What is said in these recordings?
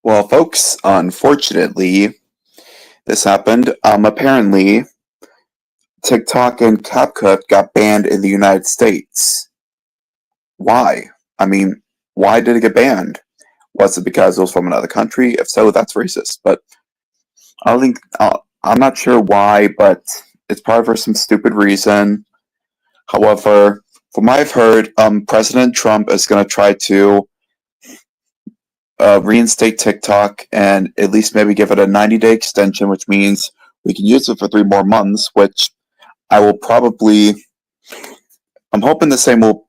Well, folks, unfortunately, this happened. Apparently, TikTok and CapCut got banned in the United States. Why? I mean, why did it get banned? Was it because it was from another country? If so, that's racist. But I don't think I'm not sure why, but it's probably for some stupid reason. However, from what I've heard, President Trump is going to try to reinstate TikTok and at least maybe give it a 90-day extension, which means we can use it for 3 more months, which I will probably. I'm hoping the same will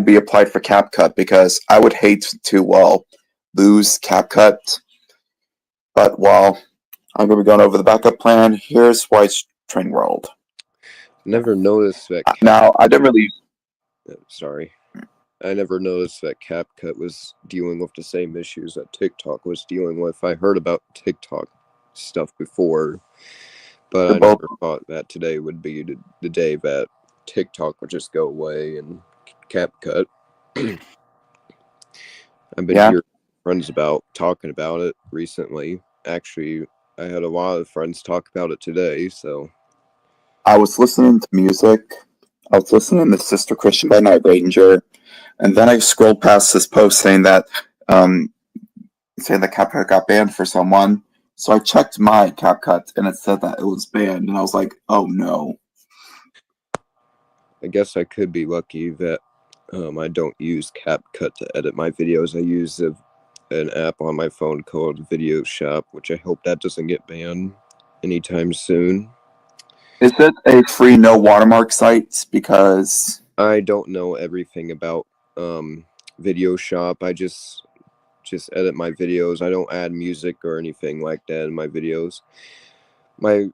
be applied for CapCut because I would hate to lose CapCut. But while I'm going to be going over the backup plan, here's White's Train World. Never noticed that. Now I didn't really. Sorry, I never noticed that CapCut was dealing with the same issues that TikTok was dealing with. I heard about TikTok stuff before, but I never thought that today would be the day that TikTok would just go away and CapCut. I've been hearing friends talking about it recently. Actually, I had a lot of friends talk about it today, so. I was listening to music. I was listening to Sister Christian by Night Ranger, and then I scrolled past this post saying that CapCut got banned for someone. So I checked my CapCut, and it said that it was banned, and I was like, "Oh no!" I guess I could be lucky that I don't use CapCut to edit my videos. I use an app on my phone called Video Shop, which I hope that doesn't get banned anytime soon. Is it a free no watermark site? Because I don't know everything about Video Shop. I just edit my videos. I don't add music or anything like that in my videos. My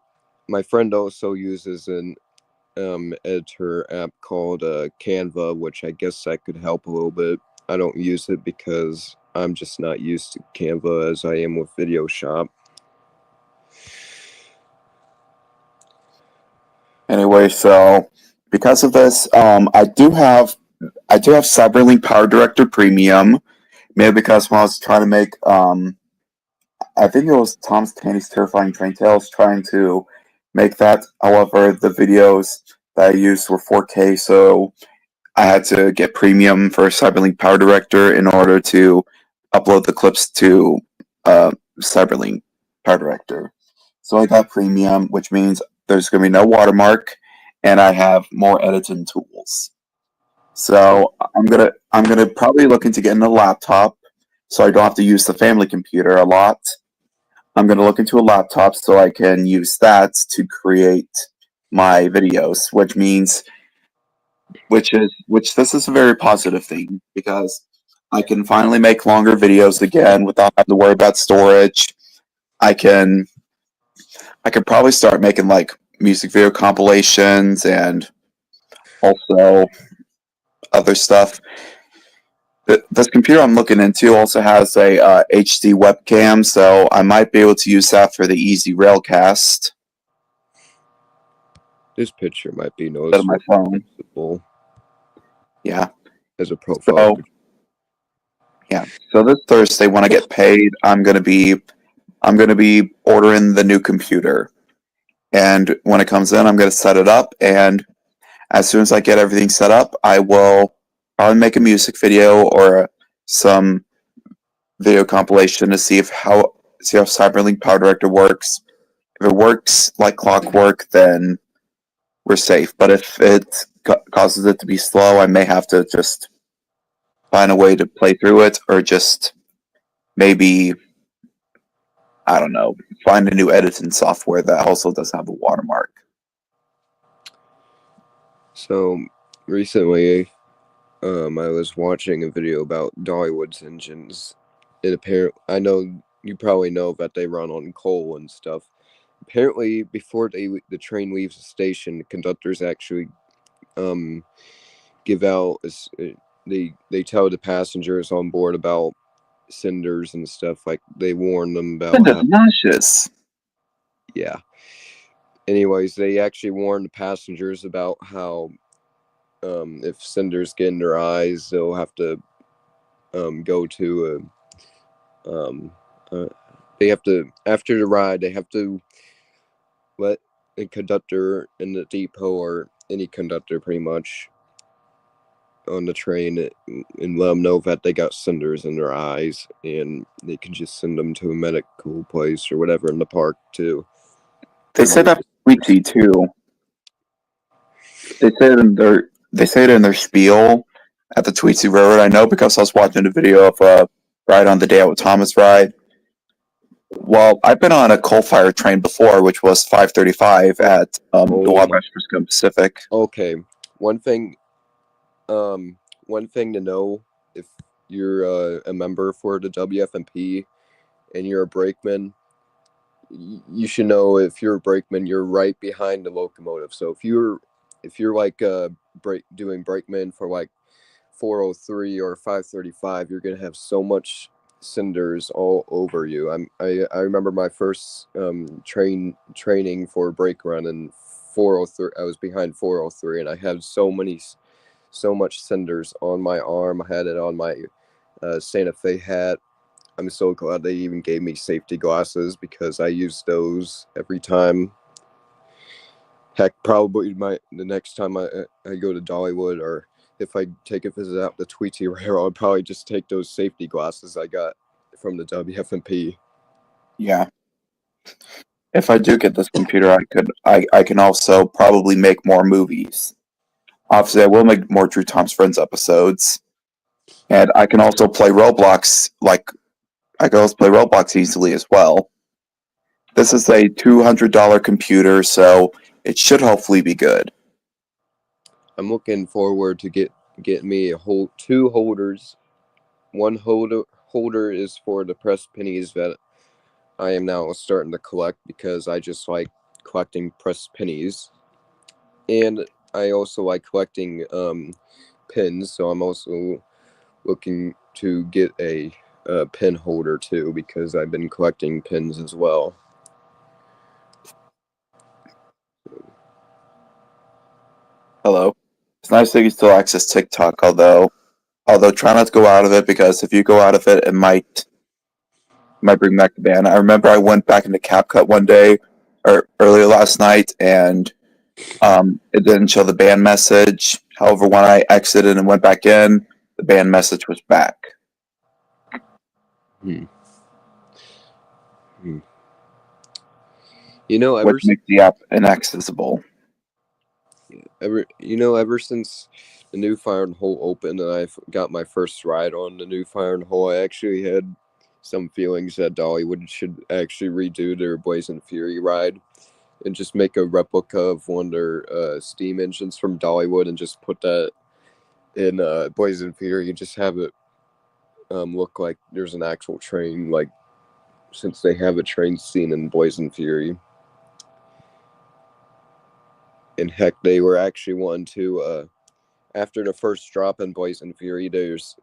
friend also uses an editor app called Canva, which I guess that could help a little bit. I don't use it because I'm just not used to Canva as I am with Video Shop. Anyway, so because of this, I do have Cyberlink Power Director Premium. Maybe because when I was trying to make, I think it was Tom Taney's Terrifying Train Tales, trying to make that. However, the videos that I used were 4K, so I had to get premium for Cyberlink Power Director in order to upload the clips to Cyberlink Power Director. So I got premium, which means there's going to be no watermark, and I have more editing tools. So I'm gonna probably look into getting a laptop, so I don't have to use the family computer a lot. I'm gonna look into a laptop so I can use that to create my videos, which this is a very positive thing because I can finally make longer videos again without having to worry about storage. I could probably start making like music video compilations and also other stuff. This computer I'm looking into also has a HD webcam, so I might be able to use that for the easy railcast. This picture might be noticeable. My phone. Yeah. As a profile. So this Thursday when I get paid, I'm gonna be ordering the new computer. And when it comes in, I'm gonna set it up, and as soon as I get everything set up, I will probably make a music video or some video compilation to see how Cyberlink Power Director works. If it works like clockwork, then we're safe. But if it causes it to be slow, I may have to just find a way to play through it, or just maybe, I don't know, find a new editing software that also doesn't have a watermark. So recently, I was watching a video about Dollywood's engines. I know you probably know that they run on coal and stuff. Apparently, before the train leaves the station, the conductors actually give out they tell the passengers on board about cinders and stuff. Like they warn them about nauseous. Yeah. Anyways, they actually warn the passengers about how if cinders get in their eyes, they'll have to go to They have to, after the ride, they have to let a conductor in the depot, or any conductor pretty much on the train, and let them know that they got cinders in their eyes, and they can just send them to a medical place or whatever in the park to They said remove that the Tweety too. They say it in their spiel at the Tweety Railroad. I know because I was watching a video of a ride on the Day Out with Thomas ride. Well, I've been on a coal-fired train before, which was 535 at the Wabash Briscoe Pacific. Okay, one thing, one thing to know, if you're a member for the WFMP and you're a brakeman, you should know, if you're a brakeman, you're right behind the locomotive. So if you're like doing brakeman for like 403 or 535, you're gonna have so much cinders all over you. I remember my first training for brake run in 403. I was behind 403, and I had so much cinders on my arm. I had it on my Santa Fe hat. I'm so glad they even gave me safety glasses, because I use those every time. Heck, probably the next time I go to Dollywood, or if I take a visit out the Tweety Railroad, I'll probably just take those safety glasses I got from the WFMP. Yeah. If I do get this computer, I can also probably make more movies. Obviously, I will make more Drew Tom's Friends episodes, and I can also play Roblox. I can also play Roblox easily as well. This is a $200 computer, so it should hopefully be good. I'm looking forward to get me two holders. One holder is for the pressed pennies that I am now starting to collect, because I just like collecting pressed pennies, and I also like collecting pins. So I'm also looking to get a pin holder too, because I've been collecting pins as well. Hello. It's nice that you still access TikTok, although try not to go out of it, because if you go out of it, it might bring back the ban. I remember I went back into CapCut one day, or earlier last night, and it didn't show the ban message. However, when I exited and went back in, the ban message was back. You know, which makes the app inaccessible. Ever since the new Fire and Hole opened, and I got my first ride on the new Fire and Hole, I actually had some feelings that Dollywood should actually redo their Blaze and Fury ride, and just make a replica of one of their steam engines from Dollywood, and just put that in Blaze and Fury, and just have it look like there's an actual train, like, since they have a train scene in Blaze and Fury. And heck, they were actually wanting to, after the first drop in Blaze and Fury, there's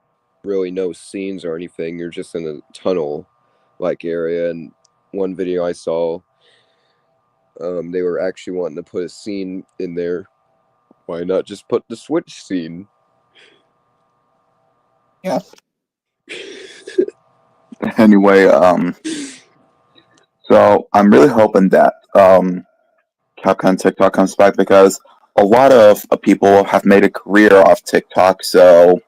really no scenes or anything. You're just in a tunnel-like area. And one video I saw, they were actually wanting to put a scene in there. Why not just put the switch scene? Yeah. Anyway, so I'm really hoping that CapCut and TikTok comes back, because a lot of people have made a career off TikTok. So,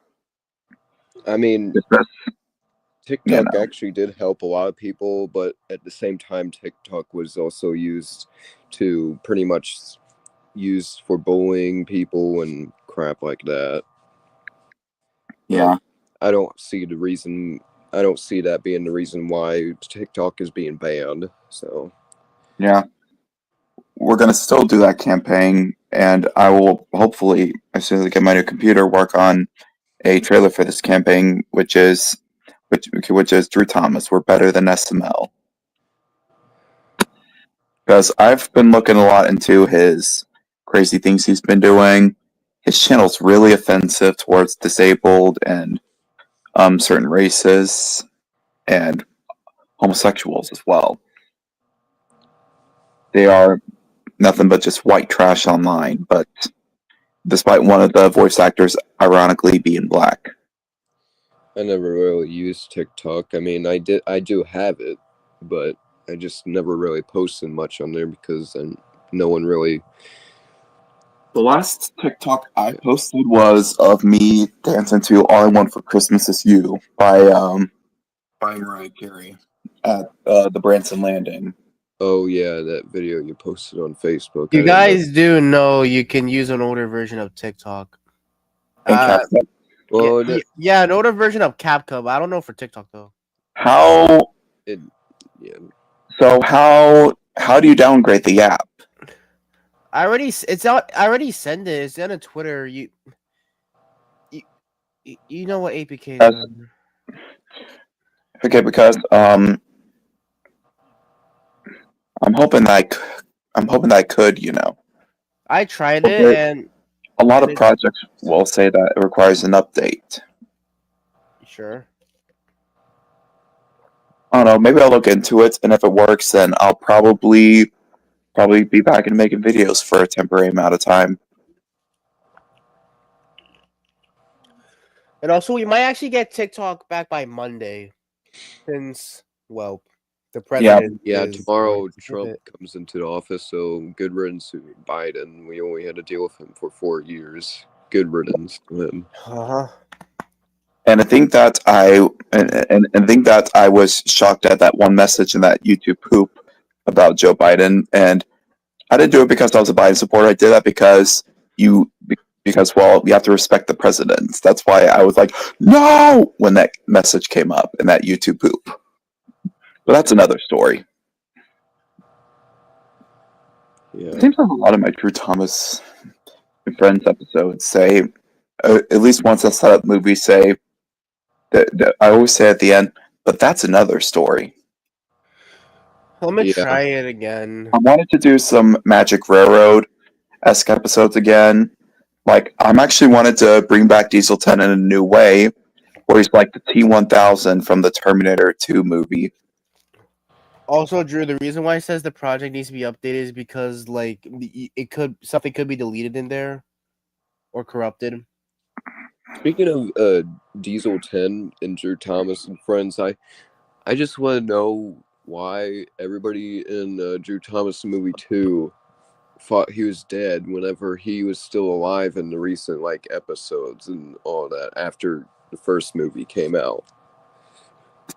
I mean, TikTok actually did help a lot of people, but at the same time, TikTok was also used to pretty much used for bullying people and crap like that. Yeah. I don't see that being the reason why TikTok is being banned. So, yeah, we're gonna still do that campaign, and I will hopefully, as soon as I get my new computer, work on a trailer for this campaign, which is Drew Thomas. We're better than SML. Because I've been looking a lot into his crazy things he's been doing. His channel's really offensive towards disabled and certain races and homosexuals as well. They are nothing but just white trash online, but despite one of the voice actors ironically being black. I never really used TikTok. I mean, I do have it, but I just never really posted much on there because no one really. The last TikTok I posted was of me dancing to "All I Want for Christmas Is You" by Mariah Carey at the Branson Landing. Oh yeah, that video you posted on Facebook. I You didn't know. guys do know you can use an older version of TikTok. And Uh, CapCut. Well, yeah, an older version of CapCut. But I don't know for TikTok though. How it yeah. so? How do you downgrade the app? It's out. I already sent it. It's on a Twitter. You, you know what APK is That's, on. okay, because I'm hoping that I'm hoping that I could, I tried it Okay. and A lot of it projects will say that it requires an update. sure. I don't know. Maybe I'll look into it, and if it works, then I'll probably be back and making videos for a temporary amount of time. And also, we might actually get TikTok back by Monday, since the Yeah. president Yeah, is going tomorrow to skip Trump it. comes into the office, so good riddance to Biden. We only had to deal with him for 4 years. Good riddance to him. Uh huh. And I think that I think that I was shocked at that one message in that YouTube poop about Joe Biden, and I didn't do it because I was a Biden supporter. I did that because well, you have to respect the presidents. That's why I was like, no, when that message came up in that YouTube poop. But that's another story. Yeah. It seems like a lot of my Drew Thomas and Friends episodes say, at least once I set up movies, say that I always say at the end, but that's another story. Let me Yeah. try it again. I wanted to do some Magic Railroad-esque episodes again. Like, I'm actually wanted to bring back Diesel 10 in a new way, where he's like the T-1000 from the Terminator 2 movie. Also, Drew, the reason why it says the project needs to be updated is because something could be deleted in there or corrupted. Speaking of Diesel 10 and Drew Thomas and Friends, I just want to know why everybody in Drew Thomas movie 2 thought he was dead whenever he was still alive in the recent episodes and all that after the first movie came out.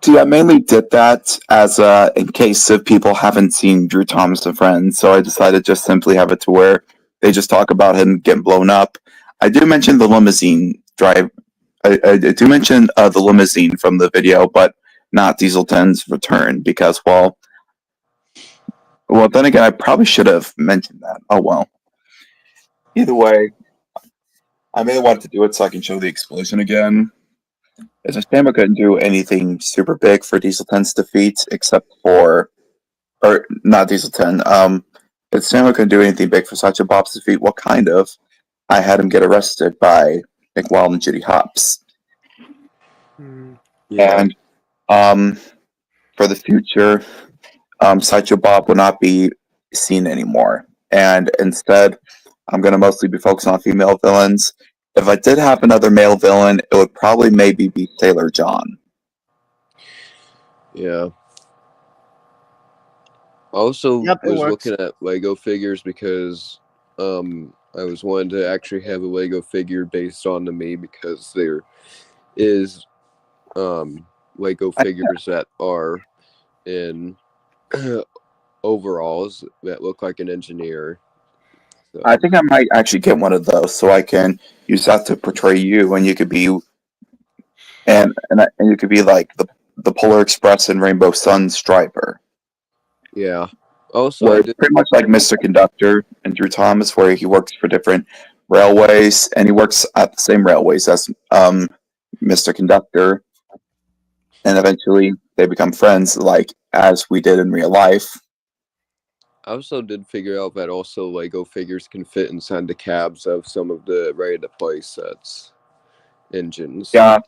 See, I mainly did that as in case if people haven't seen Drew Thomas and Friends, so I decided just simply have it to where they just talk about him getting blown up. I do mention the limousine drive. I do mention the limousine from the video, but not Diesel 10's return because, well, then again, I probably should have mentioned that. Oh well. Either way, I may want to do it so I can show the explosion again. It's a shame I couldn't do anything super big for Diesel 10's defeat, except for, or not Diesel 10. It's a shame I couldn't do anything big for Sacha Bob's defeat. Well, kind of. I had him get arrested by Nick Wilde and Judy Hopps, Yeah. and for the future, Sideshow Bob will not be seen anymore. And instead, I'm going to mostly be focused on female villains. If I did have another male villain, it would probably maybe be Sailor John. Yeah. I also was looking at Lego figures because I was wanting to actually have a Lego figure based on the me because there is Lego figures that are in overalls that look like an engineer. So. I think I might actually get one of those so I can use that to portray you, and you could be, and you could be like the Polar Express and Rainbow Sun Striper. Yeah. Also, where it's pretty much like Mr. Conductor and Drew Thomas, where he works for different railways, and he works at the same railways as Mr. Conductor, and eventually they become friends, like as we did in real life. I also did figure out that also Lego figures can fit inside the cabs of some of the ready-to-play sets engines. Yeah.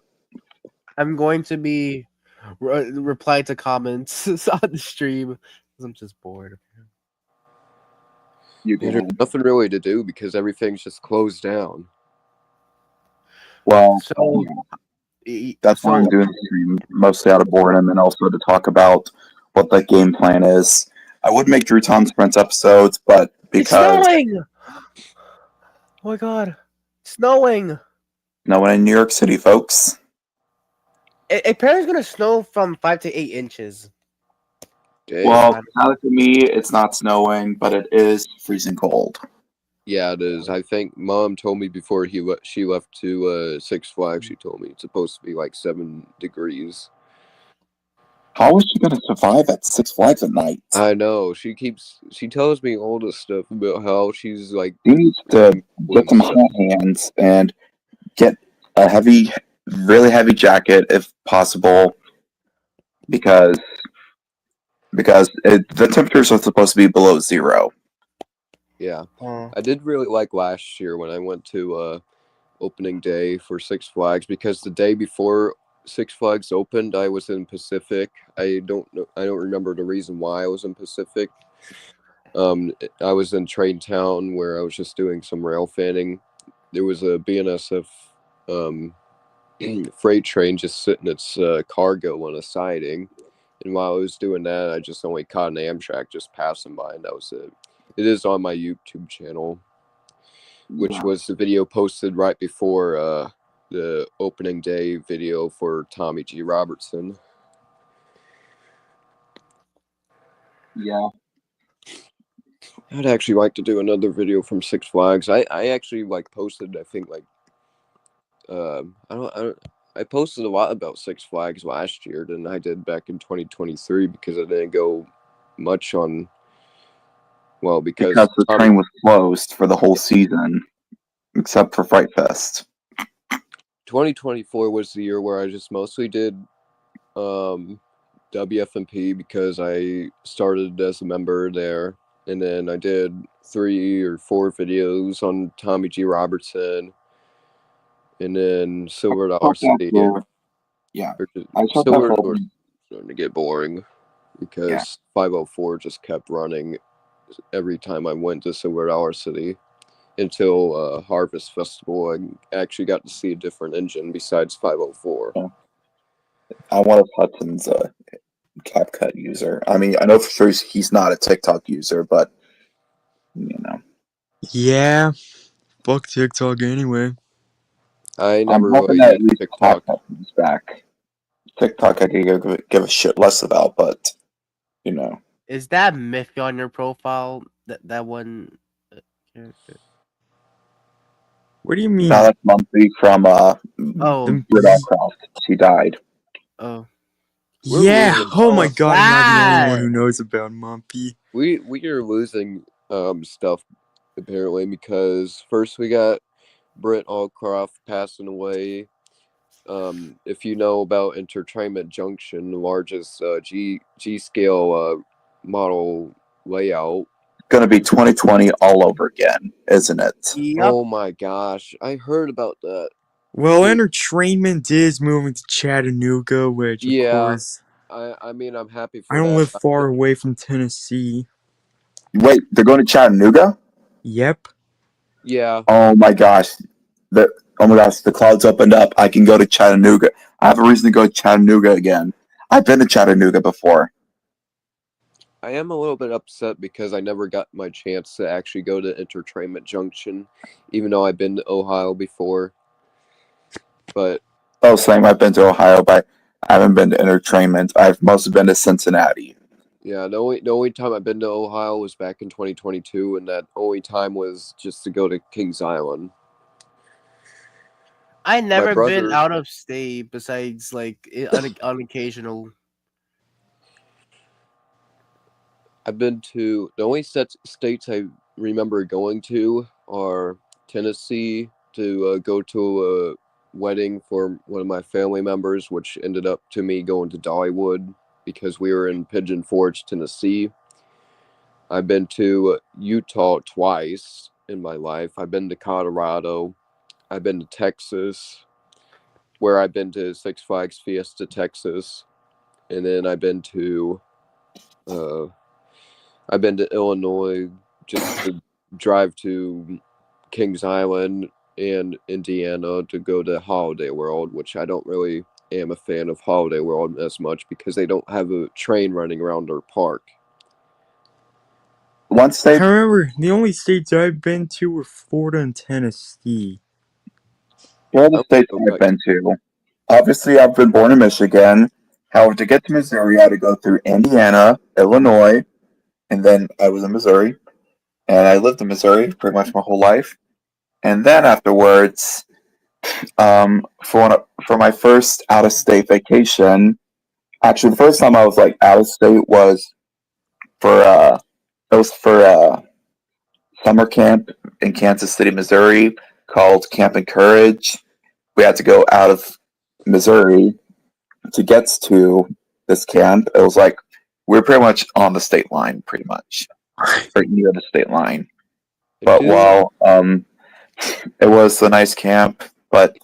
I'm going to be reply to comments on the stream because I'm just bored. There's nothing really to do because everything's just closed down. Well, so That's why I'm doing the stream, mostly out of boredom, and also to talk about what the game plan is. I would make Drew Tom Sprints episodes, but It's because snowing! Oh my god. Snowing! no one in New York City, folks. Apparently it's gonna snow from 5 to 8 inches. Dang. Well, for me, it's not snowing, but it is freezing cold. Yeah, it is. I think Mom told me before she left to Six Flags. She told me it's supposed to be like 7 degrees. How is she going to survive at Six Flags at night? I know. She tells me all this stuff about how she's like. She needs to get some hot hands and get a really heavy jacket if possible, because the temperatures are supposed to be below 0. Yeah, I did really like last year when I went to opening day for Six Flags, because the day before Six Flags opened, I was in Pacific. I don't remember the reason why I was in Pacific. I was in Train Town where I was just doing some rail fanning. There was a BNSF freight train just sitting its cargo on a siding, and while I was doing that, I just only caught an Amtrak just passing by, and that was it. It is on my YouTube channel, which was the video posted right before the opening day video for Tommy G. Robertson. Yeah. I'd actually like to do another video from Six Flags. I actually posted, I think I posted a lot about Six Flags last year than I did back in 2023 because I didn't go much on. Well, because the train was closed for the whole season, except for Fright Fest. 2024 was the year where I just mostly did WFMP because I started as a member there, and then I did 3 or 4 videos on Tommy G. Robertson, and then Silver Dollar City. Yeah, Silver Dollar was starting to get boring because 504 just kept running every time I went to Silver Dollar City until Harvest Festival. I actually got to see a different engine besides 504. Yeah. I wonder if Hudson's a CapCut user. I mean, I know for sure he's not a TikTok user, but you know. Yeah, fuck TikTok anyway. I I'm never hoping really that at used least TikTok. CapCut comes back. TikTok I could give a shit less about, but you know. Is that Miffy on your profile? That one character? What do you mean? No, that's Monthly from Oh, Craft. She died. oh, yeah. losing- Oh my god, I'm not the only that. one who knows about Mumpy. We are losing stuff apparently because first we got Britt Allcroft passing away. If you know about Entertainment Junction, the largest G scale model layout. Gonna be 2020 all over again, isn't it? Yep. Oh my gosh, I heard about that. Well, entertainment is moving to Chattanooga, which of course I mean I'm happy for I don't that. live far away from Tennessee. Wait, they're going to Chattanooga? Yep. Yeah. Oh my gosh. The clouds opened up. I can go to Chattanooga. I have a reason to go to Chattanooga again. I've been to Chattanooga before. I am a little bit upset because I never got my chance to actually go to Entertainment Junction, even though I've been to Ohio before. But Same. I've been to Ohio, but I haven't been to Entertainment. I've mostly been to Cincinnati. yeah, the only time I've been to Ohio was back in 2022, and that only time was just to go to Kings Island. I never been out of state besides on occasional. I've been to the only states I remember going to are Tennessee to go to a wedding for one of my family members, which ended up to me going to Dollywood because we were in Pigeon Forge, Tennessee. I've been to Utah twice in my life. I've been to Colorado. I've been to Texas, where I've been to Six Flags Fiesta, Texas, and then I've been to Illinois just to drive to Kings Island and Indiana to go to Holiday World, which I don't really am a fan of Holiday World as much because they don't have a train running around their park. One state, However, the only states I've been to were Florida and Tennessee. here are the I'm states gonna go I've back. been to. Obviously, I've been born in Michigan. However, to get to Missouri, I had to go through Indiana, Illinois, and then I was in Missouri. And I lived in Missouri pretty much my whole life. And then afterwards, for my first out of state vacation, actually the first time I was like out of state was for summer camp in Kansas City, Missouri, called Camp and Courage. We had to go out of Missouri to get to this camp. It was like we were pretty much on the state line, pretty much, right near the state line. I But do. it was a nice camp. But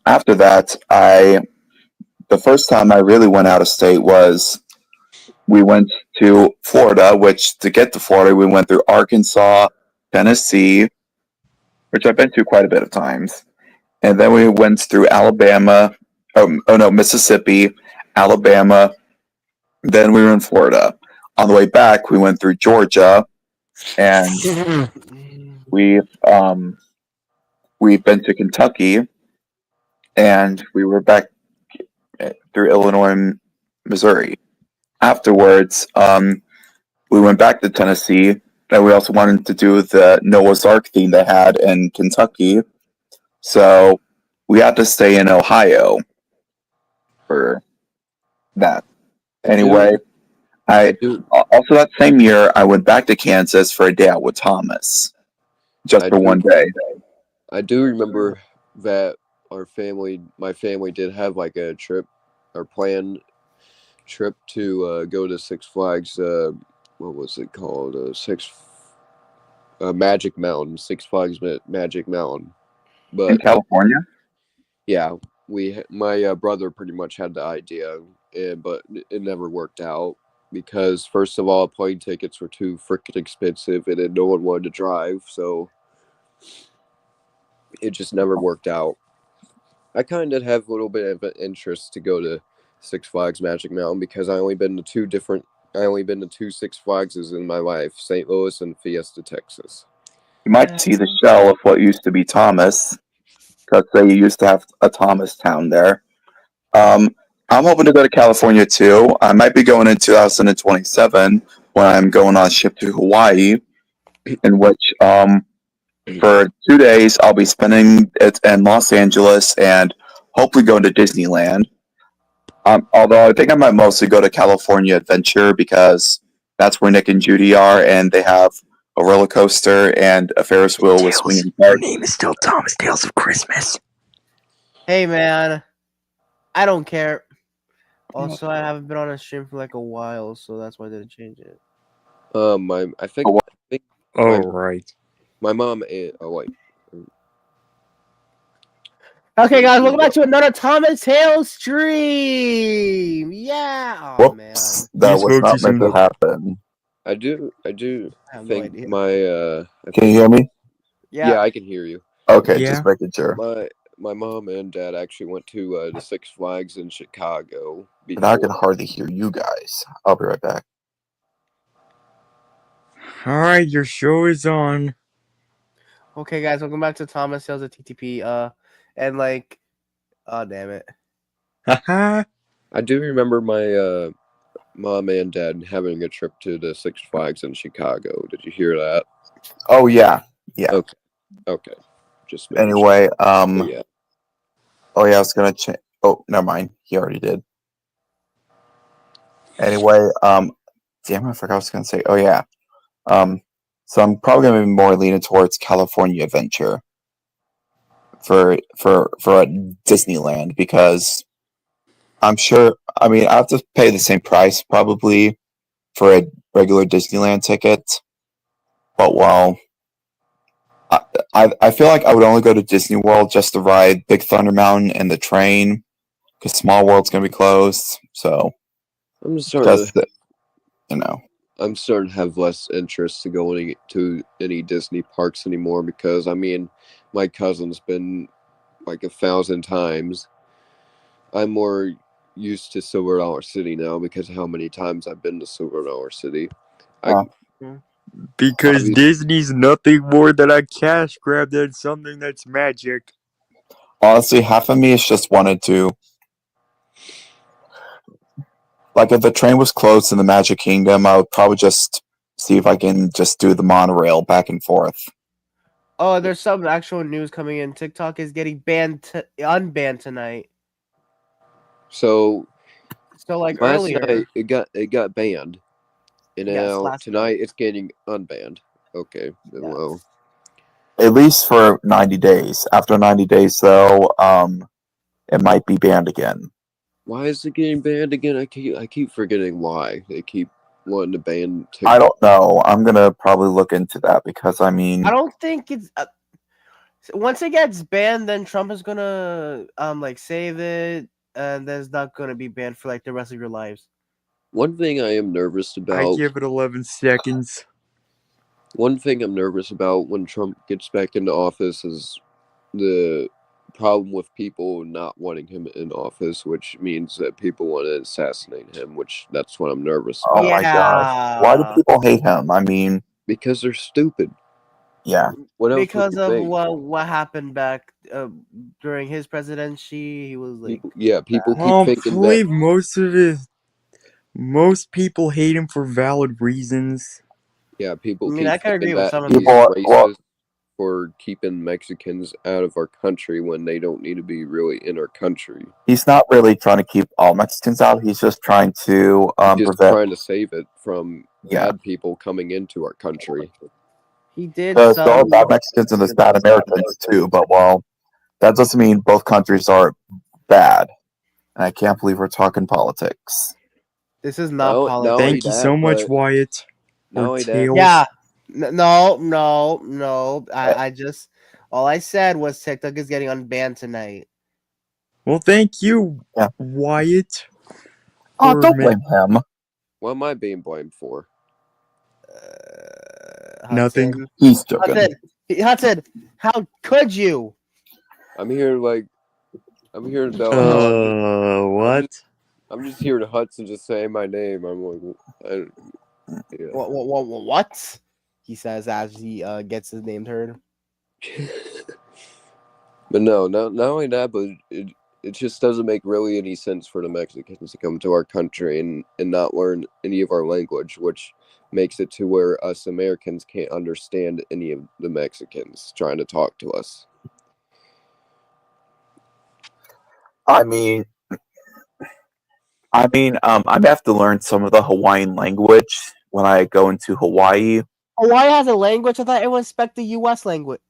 after that, the first time I really went out of state was we went to Florida. Which to get to Florida, we went through Arkansas, Tennessee, which I've been to quite a bit of times, and then we went through Alabama. Oh no, Mississippi, Alabama. Then we were in Florida. On the way back, we went through Georgia, and we've been to Kentucky, and we were back through Illinois and Missouri. Afterwards, we went back to Tennessee, and we also wanted to do the Noah's Ark theme they had in Kentucky. So we had to stay in Ohio for that. Anyway, I do. also that same year I went back to Kansas for a day out with Thomas, just I for do. one day. I do remember that my family did have like a trip or planned trip to go to Six Flags. What was it called? Magic Mountain, Six Flags Magic Mountain. In But California, yeah, my brother pretty much had the idea, but it never worked out because first of all, plane tickets were too freaking expensive, and then no one wanted to drive, so it just never worked out. I kind of have a little bit of an interest to go to Six Flags Magic Mountain because I only been to two Six Flagses in my life, St. Louis and Fiesta, Texas. you might see the shell of what used to be Thomas, because they used to have a Thomas town there. I'm hoping to go to California too. I might be going in 2027 when I'm going on a ship to Hawaii, in which for 2 days I'll be spending it in Los Angeles and hopefully going to Disneyland. Although I think I might mostly go to California Adventure because that's where Nick and Judy are, and they have a roller coaster and a Ferris wheel with swinging Your parts. name is still Thomas Tales of Christmas. Hey man, I don't care. Also, I haven't been on a stream for like a while, so that's why I didn't change it. I think Oh, right. my mom and wait. Okay, guys, welcome back to another Thomas Tales stream. Yeah, oh, man. Whoops, that You was spoke not too meant to soon. happen. I do I have no think idea. Can you hear me? yeah, I can hear you. Okay, Yeah. just making sure. My mom and dad actually went to the Six Flags in Chicago But I before. can hardly hear you guys. I'll be right back. Alright, your show is on. Okay, guys, welcome back to Thomas Tales of TTP. And like, oh damn it. Haha. I do remember my mom and dad having a trip to the Six Flags in Chicago. Did you hear that? Oh yeah. Okay. Just making sure. Anyway, Yeah. oh yeah, I was gonna change. Oh, never mind. He already did. Anyway, damn, I forgot what I was gonna say. Oh yeah. So I'm probably gonna be more leaning towards California Adventure for a Disneyland because I'm sure. I mean, I have to pay the same price probably for a regular Disneyland ticket, but while I feel like I would only go to Disney World just to ride Big Thunder Mountain and the train, because Small World's gonna be closed. So I'm just starting to you know. I'm starting to have less interest to going to any Disney parks anymore because I mean, my cousin's been like 1,000 times. I'm more used to Silver Dollar City now because of how many times I've been to Silver Dollar City. I Because obviously, Disney's nothing more than a cash grab than something that's magic. Honestly, half of me is just wanted to, like, if the train was closed in the Magic Kingdom, I would probably just see if I can just do the monorail back and forth. Oh, there's some actual news coming in. TikTok is getting unbanned tonight. so So like last earlier, night it got banned, and yes, now last tonight it's getting unbanned. Okay, Yes. well, At least for 90 days. After 90 days, though, it might be banned again. why is it getting banned again? I keep forgetting why they keep wanting to ban TikTok. I don't know. I'm gonna probably look into that because I mean, I don't think it's once it gets banned, then Trump is gonna like save it, and then it's not gonna be banned for like the rest of your lives. One thing I am nervous I about. give it 11 seconds. One thing I'm nervous about when Trump gets back into office is the problem with people not wanting him in office, which means that people want to assassinate him, which that's what I'm nervous oh about. my gosh, why do people hate him? I mean, Because they're stupid. yeah. What else Because would you of think? what happened back during his presidency, he was like, People keep I thinking that. believe most people hate him for valid reasons. Yeah, people I mean, keep I can thinking agree with that some of he's these. racist for keeping Mexicans out of our country when they don't need to be really in our country. He's not really trying to keep all Mexicans out. He's just trying to He's just prevent. trying to save it from Yeah, bad people coming into our country. He did because there are some. bad Mexicans and there's bad Americans too. But well, that doesn't mean both countries are bad. And I can't believe we're talking politics. This is not Not politics. only Thank you that, so much, but Wyatt. not Or only that, Tails. Yeah. No. I just all I said was TikTok is getting unbanned tonight. Well, thank you, Yeah. Wyatt. Oh, for don't ma- blame him. what am I being blamed for? Nothing. Hudson. He's joking. Hudson, how could you? I'm here about how What? I'm just hearing Hudson just saying my name. I'm like, yeah. What? He says as he gets his name heard. But no, not only that, but it just doesn't make really any sense for the Mexicans to come to our country and not learn any of our language, which makes it to where us Americans can't understand any of the Mexicans trying to talk to us. I mean, I may have to learn some of the Hawaiian language when I go into Hawaii. Hawaii has a language. I thought everyone spoke the U.S. language.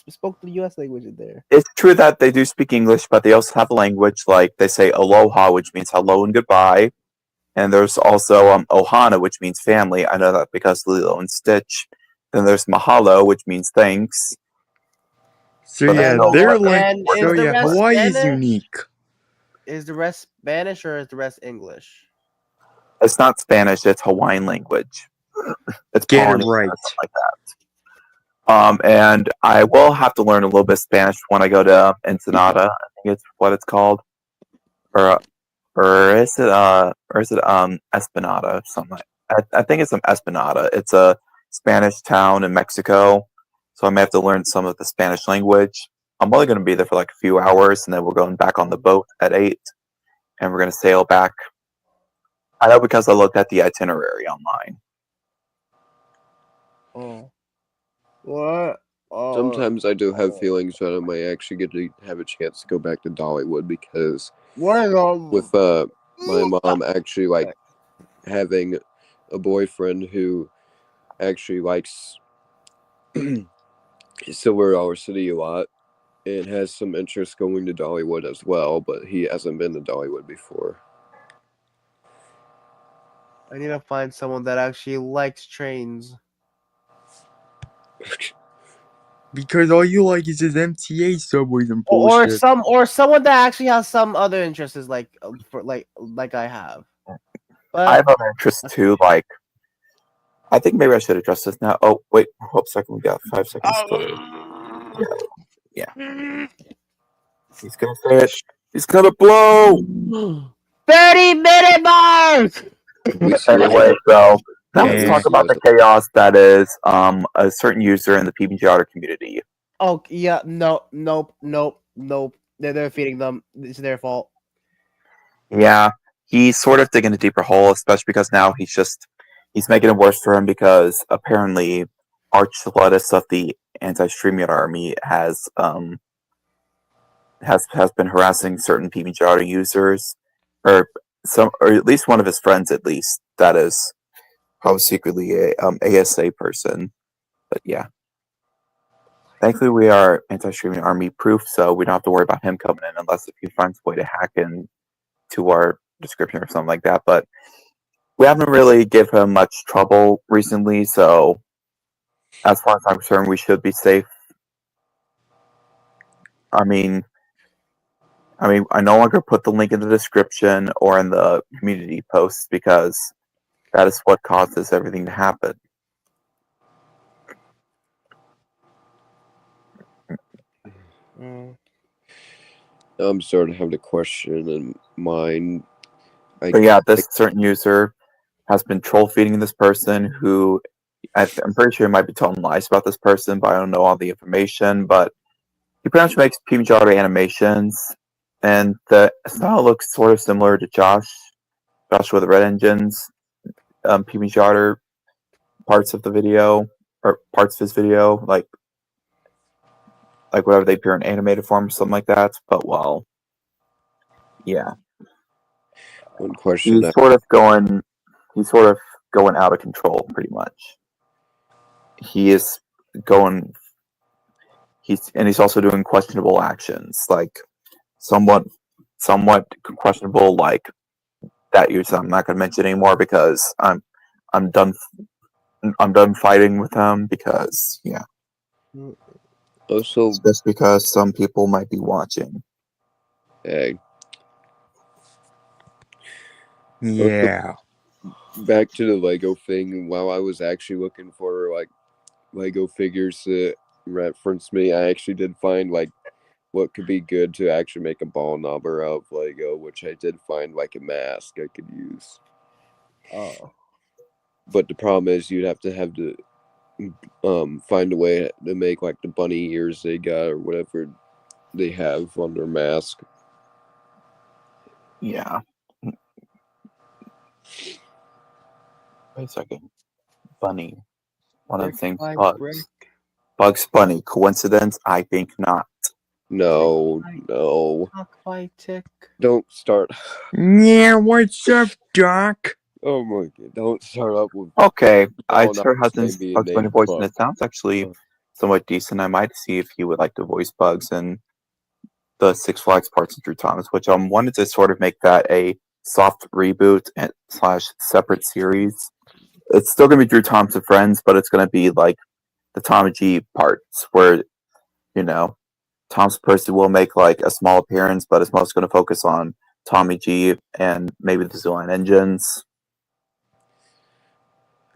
Spoke the U.S. language in there. It's true that they do speak English, but they also have a language like they say aloha, which means hello and goodbye. And there's also ohana, which means family. I know that because Lilo and Stitch. Then there's mahalo, which means thanks. So But yeah, no, their but- language. And So is the yeah, rest Hawaii is Spanish? unique. Is the rest Spanish or is the rest English? It's not Spanish, it's Hawaiian language. It's Get it Polynesian right. or something like that. And I will have to learn a little bit of Spanish when I go to Ensenada. I think it's what it's called, or is it Esplanada? Something. I think it's Esplanada. It's a Spanish town in Mexico, so I may have to learn some of the Spanish language. I'm only going to be there for like a few hours, and then we're going back on the boat at 8, and we're going to sail back. I know because I looked at the itinerary online. Oh. What? Oh. Sometimes I do have feelings that I might actually get to have a chance to go back to Dollywood because with my mom actually like having a boyfriend who actually likes Silver Dollar City a lot and has some interest going to Dollywood as well, but he hasn't been to Dollywood before. I need to find someone that actually likes trains. Because all you like is his MTA subways and Or bullshit. someone that actually has some other interests like for like I have. But I have other interests too, like I think maybe I should address this now. Oh wait, hold a second. We got 5 seconds. Yeah. He's gonna say it. He's gonna blow. 30-minute mark. We seriously Anyway, so now let's Yeah. talk about the chaos that is a certain user in the PBG Otter community. Oh yeah, nope. They're feeding them. It's their fault. Yeah, he's sort of digging a deeper hole, especially because now he's making it worse for him because apparently Arch Lettuce of the anti-streaming army has been harassing certain PBG Otter users, or at least one of his friends, at least that is probably secretly a ASA person. But yeah. Thankfully, we are anti-streaming army proof, so we don't have to worry about him coming in unless if he finds a way to hack into our description or something like that. But we haven't really give him much trouble recently, so as far as I'm concerned, we should be safe. I mean, I no longer put the link in the description or in the community posts because that is what causes everything to happen. I'm starting to have the question in mind. But yeah, this certain user has been troll feeding this person who I'm pretty sure he might be telling lies about this person, but I don't know all the information. But he pretty much makes PBG Otter animations, and the style looks sort of similar to Josh with the Red Engines, PBG Otter parts of the video, or parts of his video, like whatever they appear in animated form or something like that. But well, yeah. One question. He's sort of going out of control, pretty much. He's also doing questionable actions, like somewhat questionable, like that user I'm not going to mention anymore because I'm done fighting with him because yeah. Also, just because some people might be watching. Hey. Yeah. Back to the Lego thing. While I was actually looking for like Lego figures to reference me, I actually did find like what could be good to actually make a ball knobber out of Lego, which I did find like a mask I could use. Oh. But the problem is you'd have to find a way to make like the bunny ears they got or whatever they have on their mask. Yeah. Wait a second. Bunny. One of the things Bugs. Bugs Bunny. Coincidence? I think not. No. Tick. Don't start. Yeah, what's up, Doc? Oh my god, don't start up with. Okay, I no, heard Hudson's Bugs Bunny voice, and it sounds actually somewhat decent. I might see if he would like to voice Bugs in the Six Flags Parts of Drew Thomas, which wanted to sort of make that a soft reboot and / separate series. It's still going to be Drew Thomas and Friends, but it's going to be like the Tommy G parts where, Thomas Percy will make like a small appearance, but it's mostly going to focus on Tommy G and maybe the Zooline engines.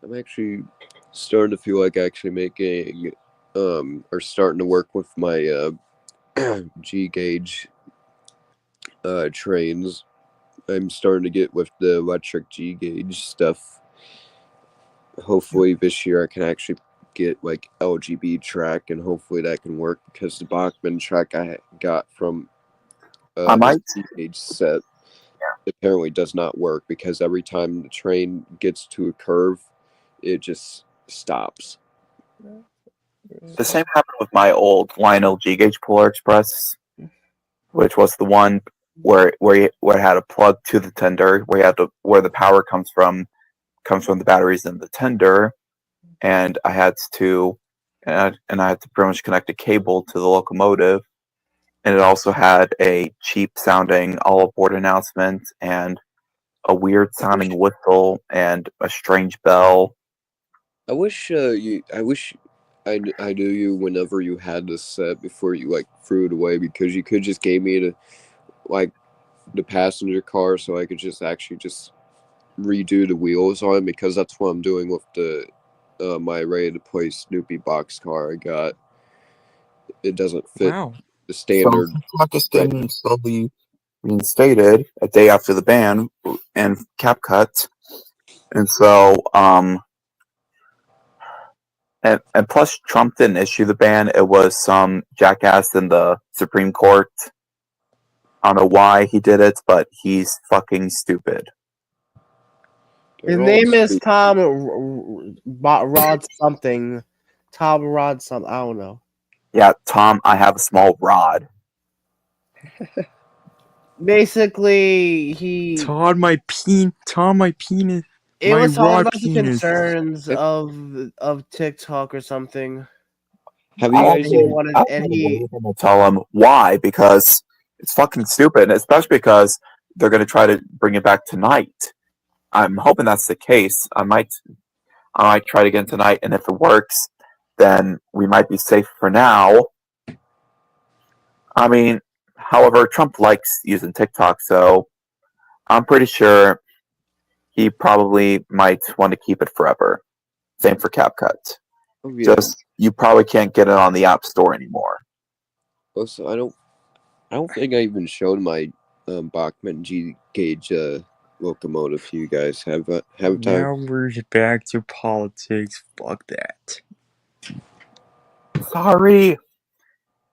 I'm actually starting to feel like actually making, or starting to work with my G gauge trains. I'm starting to get with the electric G gauge stuff. Hopefully this year I can actually get like LGB track, and hopefully that can work because the Bachman track I got from the G gauge set apparently does not work because every time the train gets to a curve, it just stops. The same happened with my old Lionel G gauge Polar Express, which was the one where it had a plug to the tender, where the power comes from the batteries in the tender, and I had to pretty much connect a cable to the locomotive, and it also had a cheap sounding all aboard announcement and a weird sounding whistle and a strange bell. I wish I knew you whenever you had this set before you like threw it away, because you could just gave me the passenger car so I could just actually just redo the wheels on it, because that's what I'm doing with the my ready to play Snoopy boxcar I got. It doesn't fit Wow. the So standard. TikTok is getting slowly reinstated a day after the ban and CapCut, and so and plus Trump didn't issue the ban. It was some jackass in the Supreme Court. I don't know why he did it, but he's fucking stupid. His They're all name is stupid. Tom Rod something. Tom Rod something. I don't know. Yeah, Tom, I have a small rod. Basically, he. Todd, my penis. It My was talking rod about the penis. concerns If- of TikTok or something. Have you I guys? He actually, wanted, I and actually he. believe him and tell him why, because it's fucking stupid, especially because they're going to try to bring it back tonight. I'm hoping that's the case. I might try it again tonight, and if it works, then we might be safe for now. I mean, however, Trump likes using TikTok, so I'm pretty sure he probably might want to keep it forever. Same for CapCut. Oh yeah. Just you probably can't get it on the App Store anymore. Also, I don't think I even showed my Bachmann G gauge locomotive to you guys. Haven't I? Now we're back to politics. Fuck that. Sorry.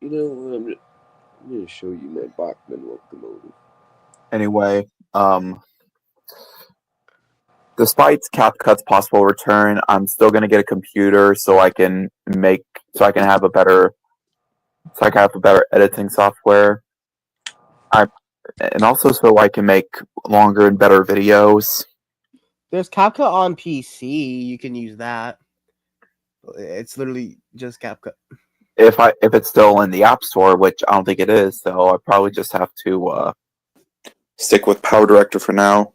You know, I'm gonna show you my Bachmann locomotive. Anyway, despite CapCut's possible return, I'm still gonna get a computer so I can have a better editing software. And also so I can make longer and better videos. There's CapCut on PC. You can use that. It's literally just CapCut. If it's still in the App Store, which I don't think it is, so I probably just have to stick with Power Director for now.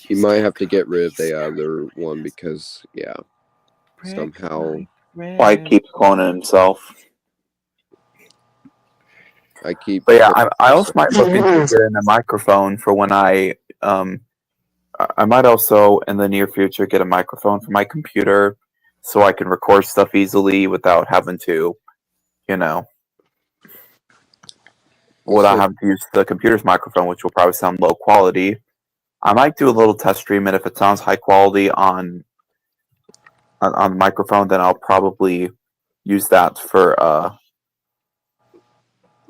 You might have to get rid of the other one because somehow Mike keeps cloning himself. I keep. But yeah, I also might look into getting a microphone for when I might also in the near future get a microphone for my computer so I can record stuff easily without having to, without having to use the computer's microphone, which will probably sound low quality. I might do a little test stream, and if it sounds high quality on the microphone, then I'll probably use that for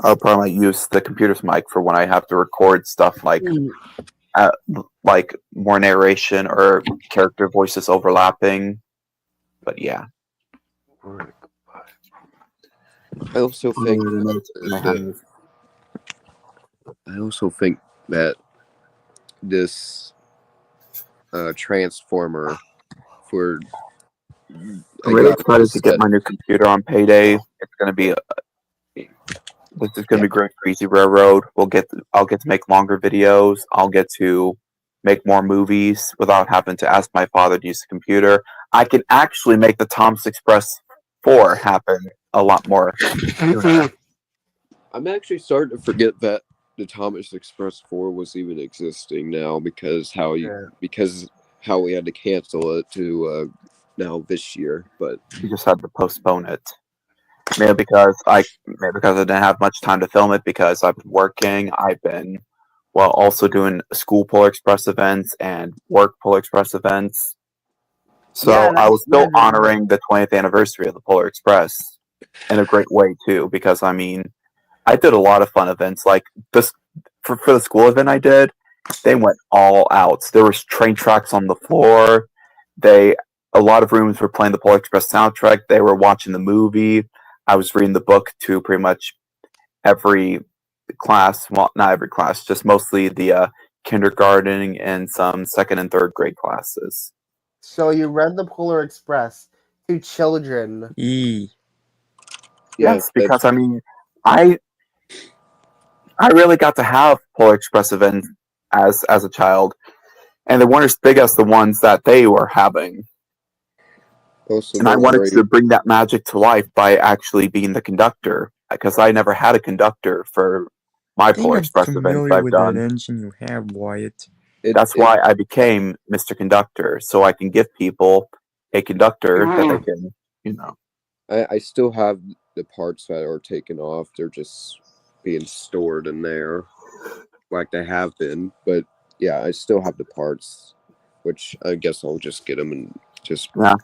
I'll probably use the computer's mic for when I have to record stuff like more narration or character voices overlapping. But yeah. I also think that this transformer for. I'm really excited to get my new computer on payday. It's gonna be this is gonna be great for Easy Railroad. I'll get to make longer videos. I'll get to make more movies without having to ask my father to use the computer. I can actually make the Tom's Express 4 happen a lot more. I'm actually starting to forget that the Thomas Express 4 was even existing now because how we had to cancel it to now this year, but we just had to postpone it. Maybe because I didn't have much time to film it because I've been working. I've been also doing school Polar Express events and work Polar Express events. So Yeah, I was still honoring the 20th anniversary of the Polar Express in a great way too, because I mean, I did a lot of fun events like this for the school event I did. They went all out. There was train tracks on the floor. A lot of rooms were playing the Polar Express soundtrack. They were watching the movie. I was reading the book to pretty much every class. Well, not every class, just mostly the kindergarten and some second and third grade classes. So you read the Polar Express to children. Yes, because I mean, I really got to have Polar Express events as a child, and they weren't as big as the ones that they were having. also and I wanted to bring that magic to life by actually being the conductor, because I never had a conductor for my Polar Express events I've with done. that engine you have, Wyatt. That's why I became Mr. Conductor, so I can give people a conductor that they can, I still have the parts that are taken off. They're just being stored in there, like they have been. But yeah, I still have the parts, which I guess I'll just get them and just. Yeah.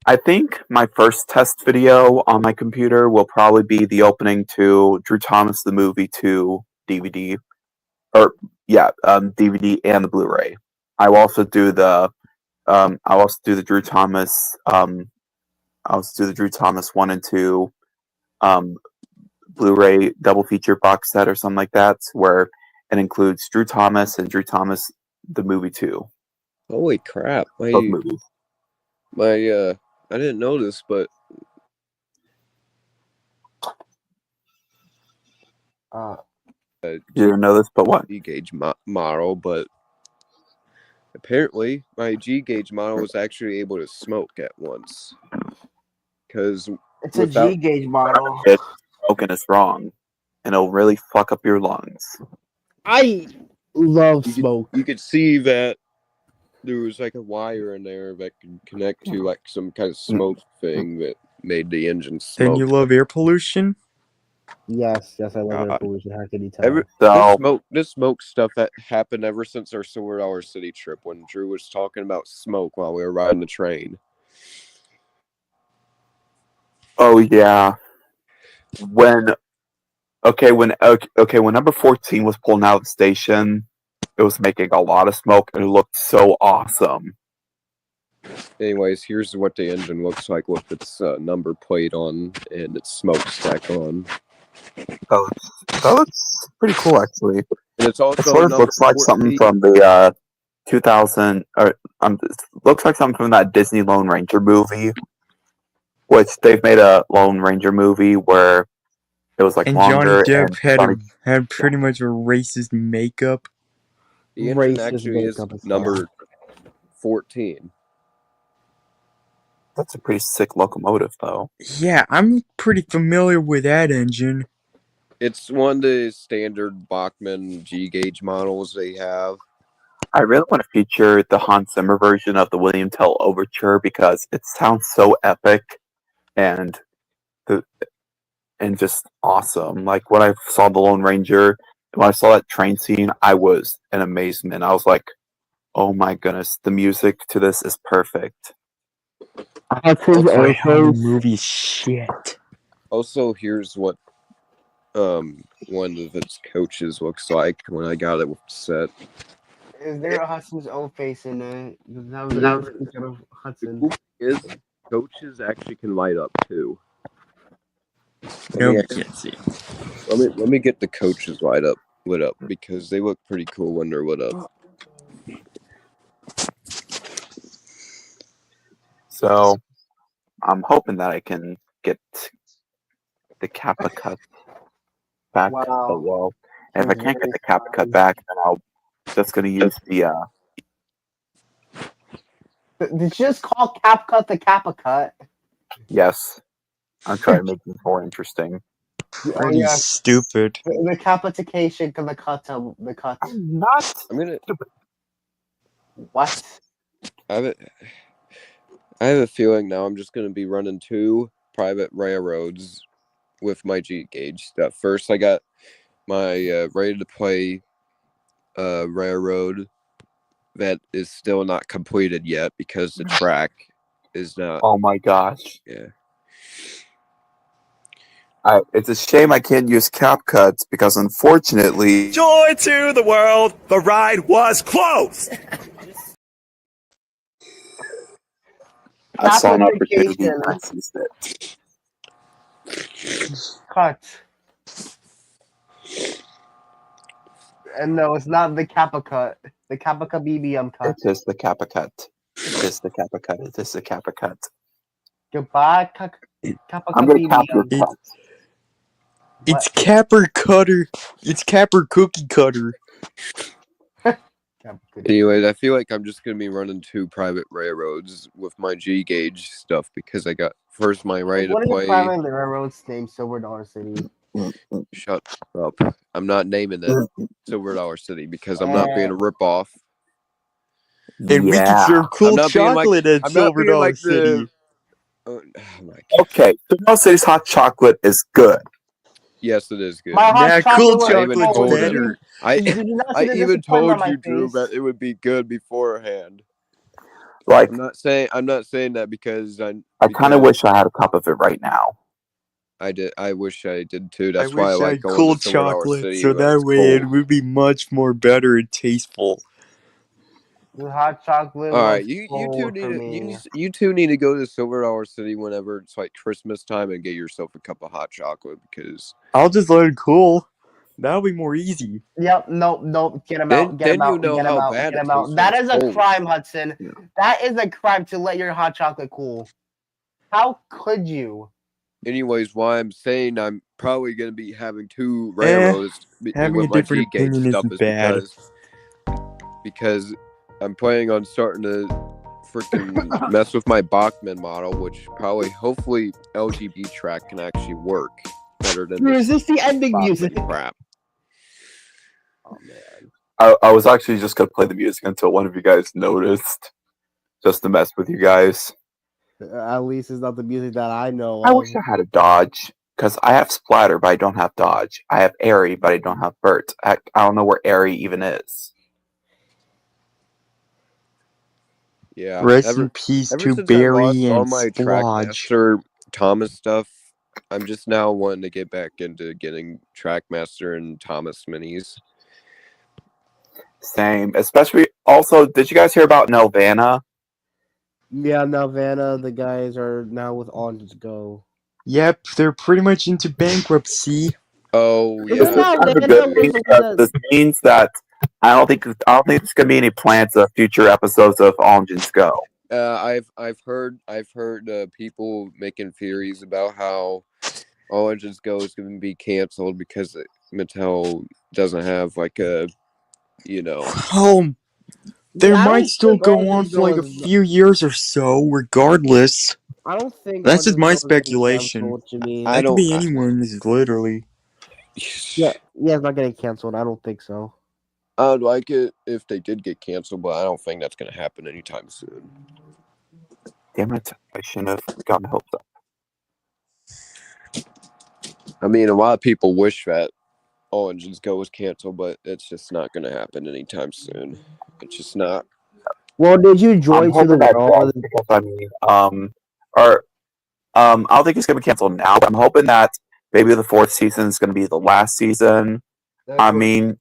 I think my first test video on my computer will probably be the opening to Drew Thomas the Movie 2 DVD. DVD and the Blu-ray. I will also do the Drew Thomas I'll do the Drew Thomas 1 and 2 Blu-ray double feature box set or something like that, where it includes Drew Thomas and Drew Thomas the Movie 2. Holy crap! Both movies. I didn't know this, but you didn't know this, but what? G gauge model, but apparently my G gauge model was actually able to smoke at once. Because it's a G gauge model. Smoking is wrong, and it'll really fuck up your lungs. I love smoke. You could see that there was like a wire in there that could connect to like some kind of smoke thing that made the engine smoke. Then you love air pollution? Yes, I love air pollution. How can you tell? This smoke stuff that happened ever since our Silver Dollar City trip when Drew was talking about smoke while we were riding the train. Oh yeah. When number 14 was pulling out of the station, it was making a lot of smoke and it looked so awesome. Anyways, here's what the engine looks like with its number plate on and its smokestack on. Oh, that looks pretty cool, actually. And it's also it sort of looks like 14. something from the 2000, or looks like something from that Disney Lone Ranger movie, which they've made a Lone Ranger movie where it was like and longer. Johnny Depp had pretty much a racist makeup. The engine actually is number 14. That's a pretty sick locomotive, though. Yeah, I'm pretty familiar with that engine. It's one of the standard Bachmann G-gauge models they have. I really want to feature the Hans Zimmer version of the William Tell Overture because it sounds so epic and just awesome. Like when I saw the Lone Ranger, when I saw that train scene, I was in amazement. I was like, "Oh my goodness, the music to this is perfect." The movie shit. Also, here's what one of its coaches looks like when I got it set. Is there a Hudson's own face in it? That was of Hudson. Is coaches actually can light up too. Nobody can see. Let me get the coaches lit up because they look pretty cool when they're lit up. So, I'm hoping that I can get the CapCut back. Wow. Well, and if I can't get the CapCut back, then I'm just going to use the. Did you just call CapCut the CapCut? Yes, I'm trying to make it more interesting. Pretty stupid. The capitication of the cut. I'm not. I'm gonna. What? I have a feeling now I'm just gonna be running 2 private railroads with my G gauge stuff. First, I got my ready to play railroad that is still not completed yet because the track is not. Oh my gosh! Yeah. It's a shame I can't use CapCut because unfortunately... Joy to the world, the ride was closed! I saw an opportunity and I seized it. Cut. And no, it's not the CapCut. The CapCut BBM cut. It is the CapCut. It is the CapCut. It is the CapCut. Goodbye, CapCut BBM. It's Capper Cutter. It's Capper Cookie Cutter. Anyways, I feel like I'm just gonna be running 2 private railroads with my G gauge stuff because I got first my ready to play. What is the private railroad's name? Silver Dollar City. Shut up! I'm not naming it Silver Dollar City because I'm not being a ripoff. And we can serve cool I'm not being like- chocolate at I'm not Silver being Dollar like the- City. Oh my God. Okay, Silver City's hot chocolate is good. Yes, it is good. My hot Nah, chocolate cool was chocolate's cold. better. Did you not see I the even disappointment told on my you, Drew, face? that it would be good beforehand. Like, I'm not saying that because I kind of wish I had a cup of it right now. I wish I did too. I That's why I wish I like had going cool to Silver Dollar chocolate, City so when that it's way it cold. would be much more better and tasteful. The hot chocolate All was right, you two cold need for to me. you two need to go to Silver Dollar City whenever it's like Christmas time and get yourself a cup of hot chocolate because I'll just let it cool. That'll be more easy. Yep, nope, get him Then- out, get then him you out, know get how him out, bad get it him out. tastes That when is it's a cold. crime, Hudson. Yeah. That is a crime to let your hot chocolate cool. How could you? anyways, why I'm saying I'm probably gonna be having two railroads having with a my different G gauge opinion stuff isn't is bad. because I'm planning on starting to freaking mess with my Bachman model, which probably hopefully LGB track can actually work better than Dude, is this this the ending Bachman music? crap. Oh man. I was actually just gonna play the music until one of you guys noticed, just to mess with you guys. At least it's not the music that I know I of. wish I had a dodge, because I have Splatter, but I don't have dodge. I have Airy, but I don't have Bert. I don't know where Airy even is. Yeah. Rest in peace Ever to since I Barry lost all and my Splodge. Trackmaster Thomas stuff, I'm just now wanting to get back into getting Trackmaster and Thomas minis. Same. Especially, also, did you guys hear about Nelvana? Yeah, Nelvana, the guys are now with On Just Go. Yep, they're pretty much into bankruptcy. Oh Isn't This yeah. is that kind of a Nelvana good thing was the one because that- this means that I don't think there's gonna be any plans of future episodes of Engines Go. I've heard people making theories about how All Engines Go is going to be canceled because Mattel doesn't have like a, Oh, they Yeah, I might don't still think go On on Just for like Go a is- few years or so, regardless. I don't think That's On just Just my Go is getting speculation. canceled, Jimmy. I That could don't- be anyone's, literally. Yeah, it's not getting canceled. I don't think so. I would like it if they did get canceled, but I don't think that's going to happen anytime soon. Damn it! I shouldn't have gotten my hopes up. I mean, a lot of people wish that All Engines Go was canceled, but it's just not going to happen anytime soon. It's just not. Well, did you join I'm to the hoping that world? does, because I mean, I don't think it's gonna be canceled now, but I'm hoping that maybe the fourth season is gonna be the last season. I mean,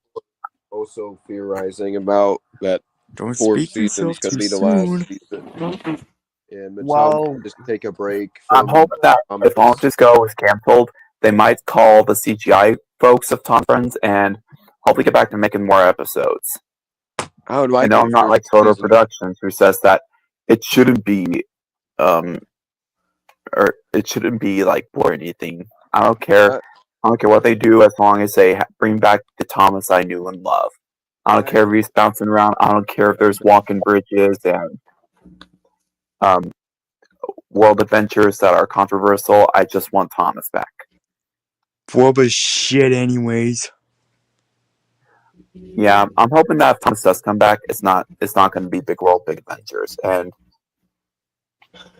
Also theorizing about that Don't fourth speak season is yourself going to too be the soon. last season. And Mattel Well- might just take a break. I'm hoping that if All Just Go is canceled, they might call the CGI folks of Tom Friends and hopefully get back to making more episodes. I would like I know it I'm if not there like was a Photo season. Productions, who says that it shouldn't be, or it shouldn't be like or anything. I don't care. I don't care what they do as long as they bring back the Thomas I knew and love. I don't care if he's bouncing around. I don't care if there's walking bridges and world adventures that are controversial. I just want Thomas back. What a shit, anyways. Yeah, I'm hoping that if Thomas does come back, it's not going to be Big World, Big Adventures. And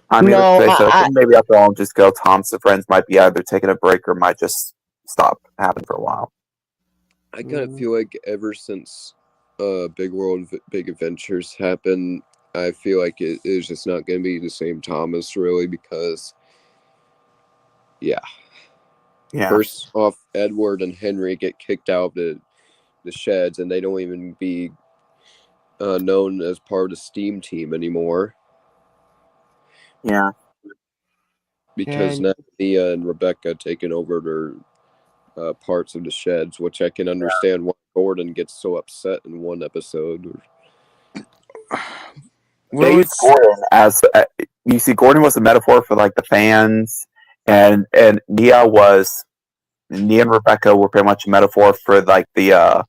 I mean, No, let's face it, I think maybe after All Just Go, Tom's the friends might be either taking a break or might just stop happening for a while. I kind of feel like ever since Big World, Big Adventures happened, I feel like it is just not going to be the same Thomas, really, because, Yeah. first off, Edward and Henry get kicked out of the sheds, and they don't even be known as part of the STEAM team anymore. Yeah. Because now Mia and Rebecca taking over their parts of the sheds, which I can understand why Gordon gets so upset in one episode. Well, They use Gordon as you see. Gordon was a metaphor for like the fans, and Nia and Rebecca were pretty much a metaphor for like the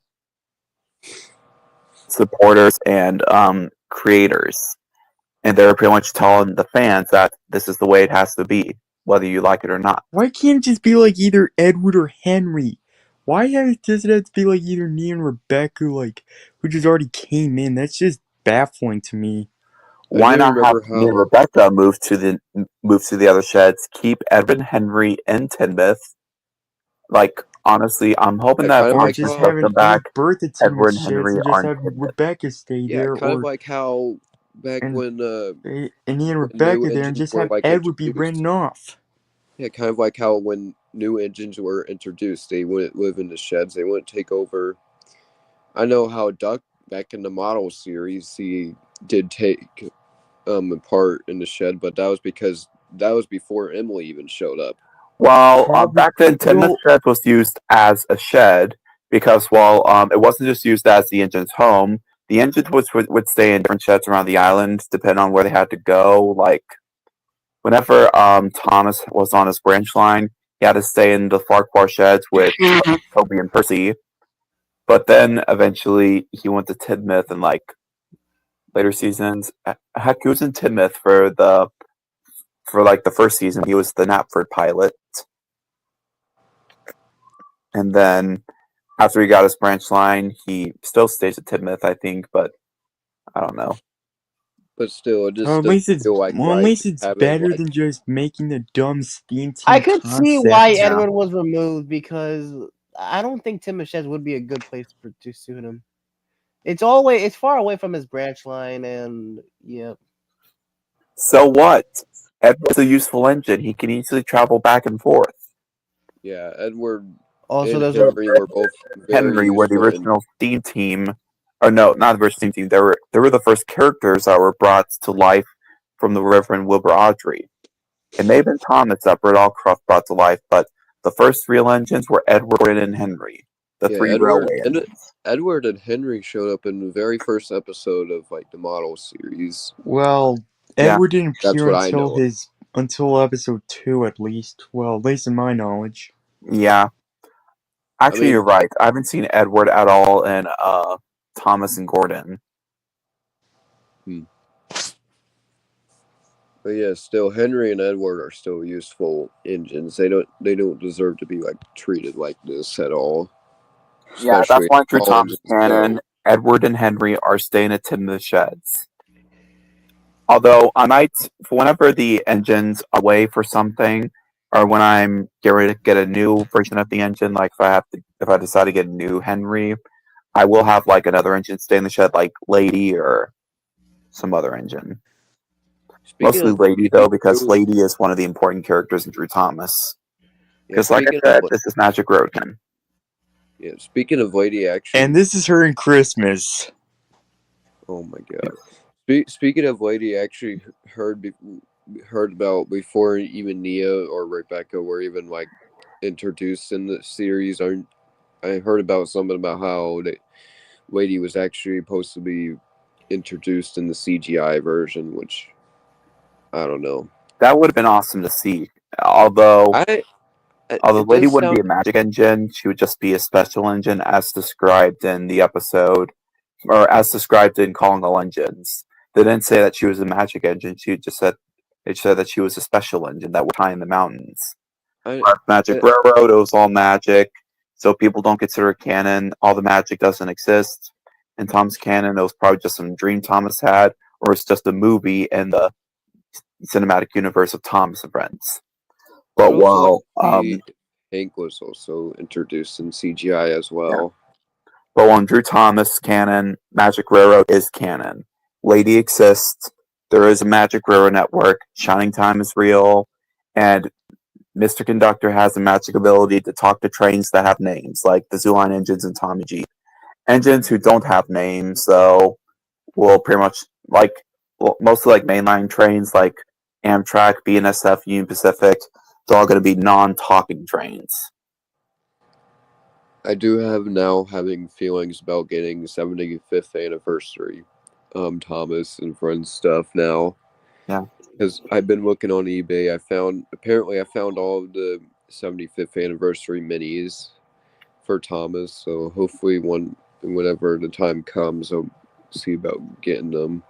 supporters and creators, and they were pretty much telling the fans that this is the way it has to be, whether you like it or not. why can't it just be like either Edward or Henry? Why does it have to be like either Nia and Rebecca, like, who just already came in? That's just baffling to me. Why I do not have remember me and how. Rebecca move to the other sheds? Keep Edward, Henry, and Tinmouth. Like honestly, I'm hoping Yeah, that kind if of Or like just Thomas does have how. an come Ed back, birth the team Edward with and sheds Henry and are just in have Tinmouth. Rebecca stay Yeah, there, kind of or like how back and when he and new Rebecca there, and engines just were have like Edward be introduced. written off. Yeah, kind of like how when new engines were introduced, they wouldn't live in the sheds. They wouldn't take over. I know how Duck back in the model series, he did take part in the shed, but that was because that was before Emily even showed up. Well, Probably. back then, Tinmouth Well, shed was used as a shed because, well, it wasn't just used as the engine's home. The engines would stay in different sheds around the island, depending on where they had to go. Like, whenever Thomas was on his branch line, he had to stay in the Farquhar sheds with Toby and Percy. But then eventually he went to Tidmouth in like later seasons. Heck, he was in Tidmouth for like the first season. He was the Knapford pilot, and then after he got his branch line, he still stays at Tidmouth, I think, but I don't know. But still, it well, just at doesn't least it's feel like well, at right least it's having better like. than just making the dumb Steam I Team could see why concept. Yeah. Edward was removed because I don't think Tim Machete would be a good place to suit him. It's far away from his branch line, and yeah. So what? Edward's a useful engine. He can easily travel back and forth. Yeah, Edward Also, and there's a Henry were both very Henry were the useful, and original Steam Team, or no, not the original Steam Team. They were the first characters that were brought to life from the Reverend Wilbur Audrey. It may have been Thomas that Croft brought to life, but the first real engines were Edward and Henry, the yeah, three railway engines. Edward and Henry showed up in the very first episode of like the model series. Well, Yeah. Edward didn't That's appear what I know. until episode 2 at least. Well, at least in my knowledge. Yeah. Actually, mean, you're right. I haven't seen Edward at all in Thomas and Gordon. But yeah, still Henry and Edward are still useful engines. They don't deserve to be like treated like this at all. Yeah, that's Especially why through all Thomas engines canon, go. Edward and Henry are staying at Timothy Sheds. Although I might, whenever the engine's away for something, or when I'm getting ready to get a new version of the engine, like if I decide to get a new Henry, I will have like another engine stay in the shed, like Lady or some other engine. Speaking Mostly of Lady though, because Drew, Lady is one of the important characters in Drew Thomas. yeah, Because like I said, this is Magic Road canon. yeah, speaking of Lady, actually, And this is her in Christmas. oh my god. Speaking of Lady, I actually heard about before even Nia or Rebecca were even like introduced in the series. I heard about something about how Lady was actually supposed to be introduced in the CGI version, which I don't know. That would have been awesome to see. Although It Lady does wouldn't be sound. a magic engine, she would just be a special engine as described in the episode, or as described in Calling All Engines. They didn't say that she was a magic engine, they said that she was a special engine that would tie in the mountains. I, Magic I Railroad, it was all magic, so people don't consider it canon. All the magic doesn't exist. In Tom's canon, it was probably just some dream Thomas had, or it's just a movie in the cinematic universe of Thomas and Friends. I'd But also like to while see Hank was also introduced in CGI as well. But on Drew Thomas canon, Magic Railroad is canon. Lady exists. There is a Magic Railroad network. Shining Time is real, and Mr. Conductor has the magic ability to talk to trains that have names, like the Zooline engines and Tommy Jeep. Engines who don't have names, though, will pretty much mostly like mainline trains, like Amtrak, BNSF, Union Pacific. They're all going to be non-talking trains. I do have now having feelings about getting 75th anniversary Thomas and Friends stuff now. Yeah. Because I've been looking on eBay. I found all of the 75th anniversary minis for Thomas. So hopefully whenever the time comes, I'll see about getting them.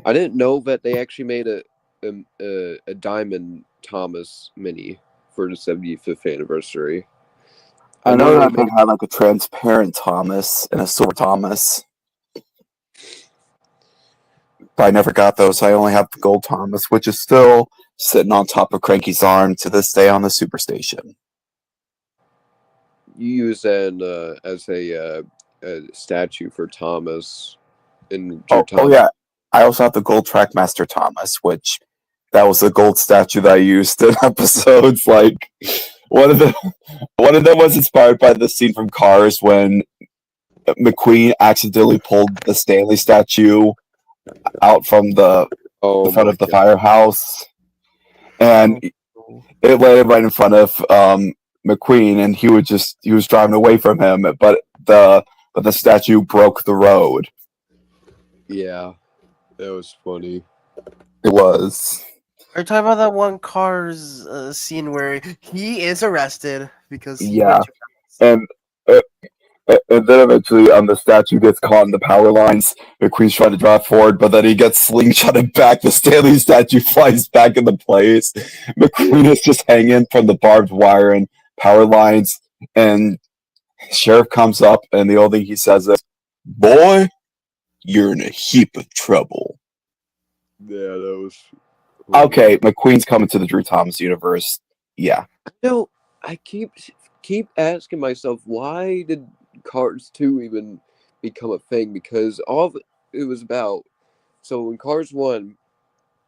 I didn't know that they actually made a Diamond Thomas mini for the 75th anniversary. I know that they had like a transparent Thomas and a silver Thomas. but I never got those. I only have the gold Thomas, which is still sitting on top of Cranky's arm to this day on the Superstation. You use that as a statue for Thomas in your Oh yeah. I also have the gold Trackmaster Thomas, which that was the gold statue that I used in episodes. Like one of them was inspired by the scene from Cars when McQueen accidentally pulled the Stanley statue out from the front of the firehouse, and it landed right in front of McQueen, and he was driving away from him, but the statue broke the road. Yeah, that was funny. It was. Are you talking about that one Cars scene where he is arrested because he Yeah, went too and and then eventually the statue gets caught in the power lines. McQueen's trying to drive forward, but then he gets slingshotted back. The Stanley statue flies back into place. McQueen is just hanging from the barbed wire and power lines, and Sheriff comes up, and the only thing he says is, "Boy, you're in a heap of trouble." Yeah, that was Okay, McQueen's coming to the Drew Thomas universe. Yeah. No, I keep asking myself, why did Cars 2 even become a thing? Because all of it was about, so in Cars 1,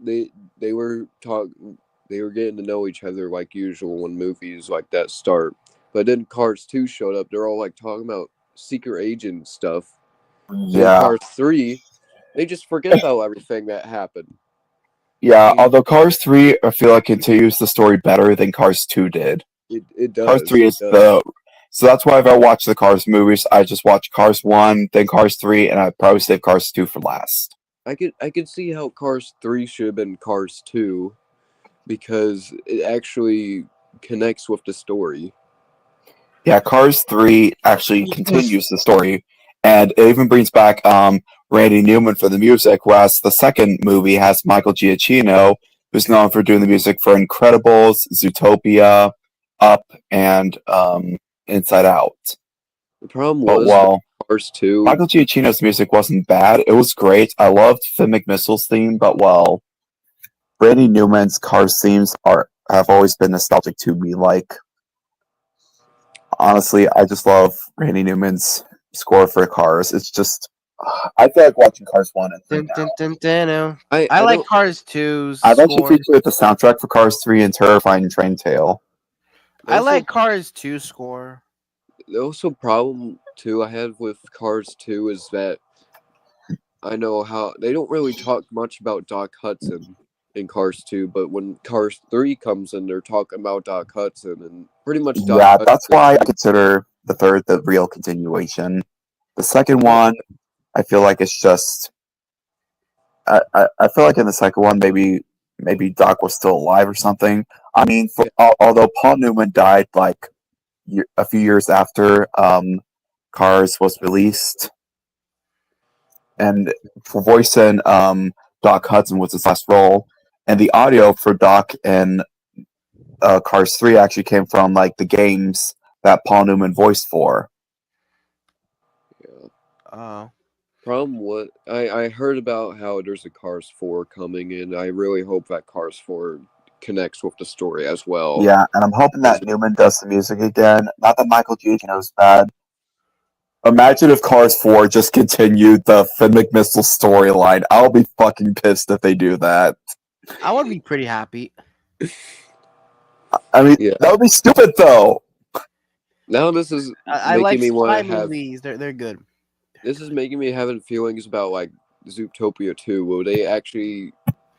they were getting to know each other like usual when movies like that start. But then Cars 2 showed up, they're all like talking about secret agent stuff. Yeah. In Cars 3, they just forget about everything that happened. Yeah, although Cars 3, I feel like continues the story better than Cars 2 did. It does. Cars 3 is the... So that's why if I watch the Cars movies, I just watch Cars 1, then Cars 3, and I'd probably save Cars 2 for last. I could see how Cars 3 should have been Cars 2, because it actually connects with the story. Yeah, Cars 3 actually continues the story, and it even brings back Randy Newman for the music, whereas the second movie has Michael Giacchino, who's known for doing the music for Incredibles, Zootopia, Up, and Inside Out. The problem was Cars 2. Michael Giacchino's music wasn't bad. It was great. I loved Finn McMissel's theme, but Randy Newman's Cars themes have always been nostalgic to me. Like, honestly, I just love Randy Newman's score for Cars. It's just, I feel like watching Cars 1 and 3 now. I like Cars 2's I've actually score. featured the soundtrack for Cars 3 and Terrifying Train Tale. I like Cars 2 score. The also problem too I had with Cars 2 is that I know how they don't really talk much about Doc Hudson in Cars 2, but when Cars 3 comes in, they're talking about Doc Hudson and pretty much Doc Hudson. That's why I consider the third the real continuation. The second one, I feel like it's just I feel like in the second one maybe Doc was still alive or something. I mean, although Paul Newman died like a few years after Cars was released, and for voicing Doc Hudson was his last role, and the audio for Doc in Cars 3 actually came from like the games that Paul Newman voiced for. Yeah. Problem what I heard about how there's a Cars 4 coming, and I really hope that Cars 4 connects with the story as well. Yeah, and I'm hoping that Newman does the music again. Not that Michael Giacchino is bad. Imagine if Cars 4 just continued the Finn McMissile storyline. I'll be fucking pissed if they do that. I would be pretty happy. I mean, that would be stupid though. Now this is making me want to have movies. They're good. This is making me having feelings about like Zootopia 2. Will they actually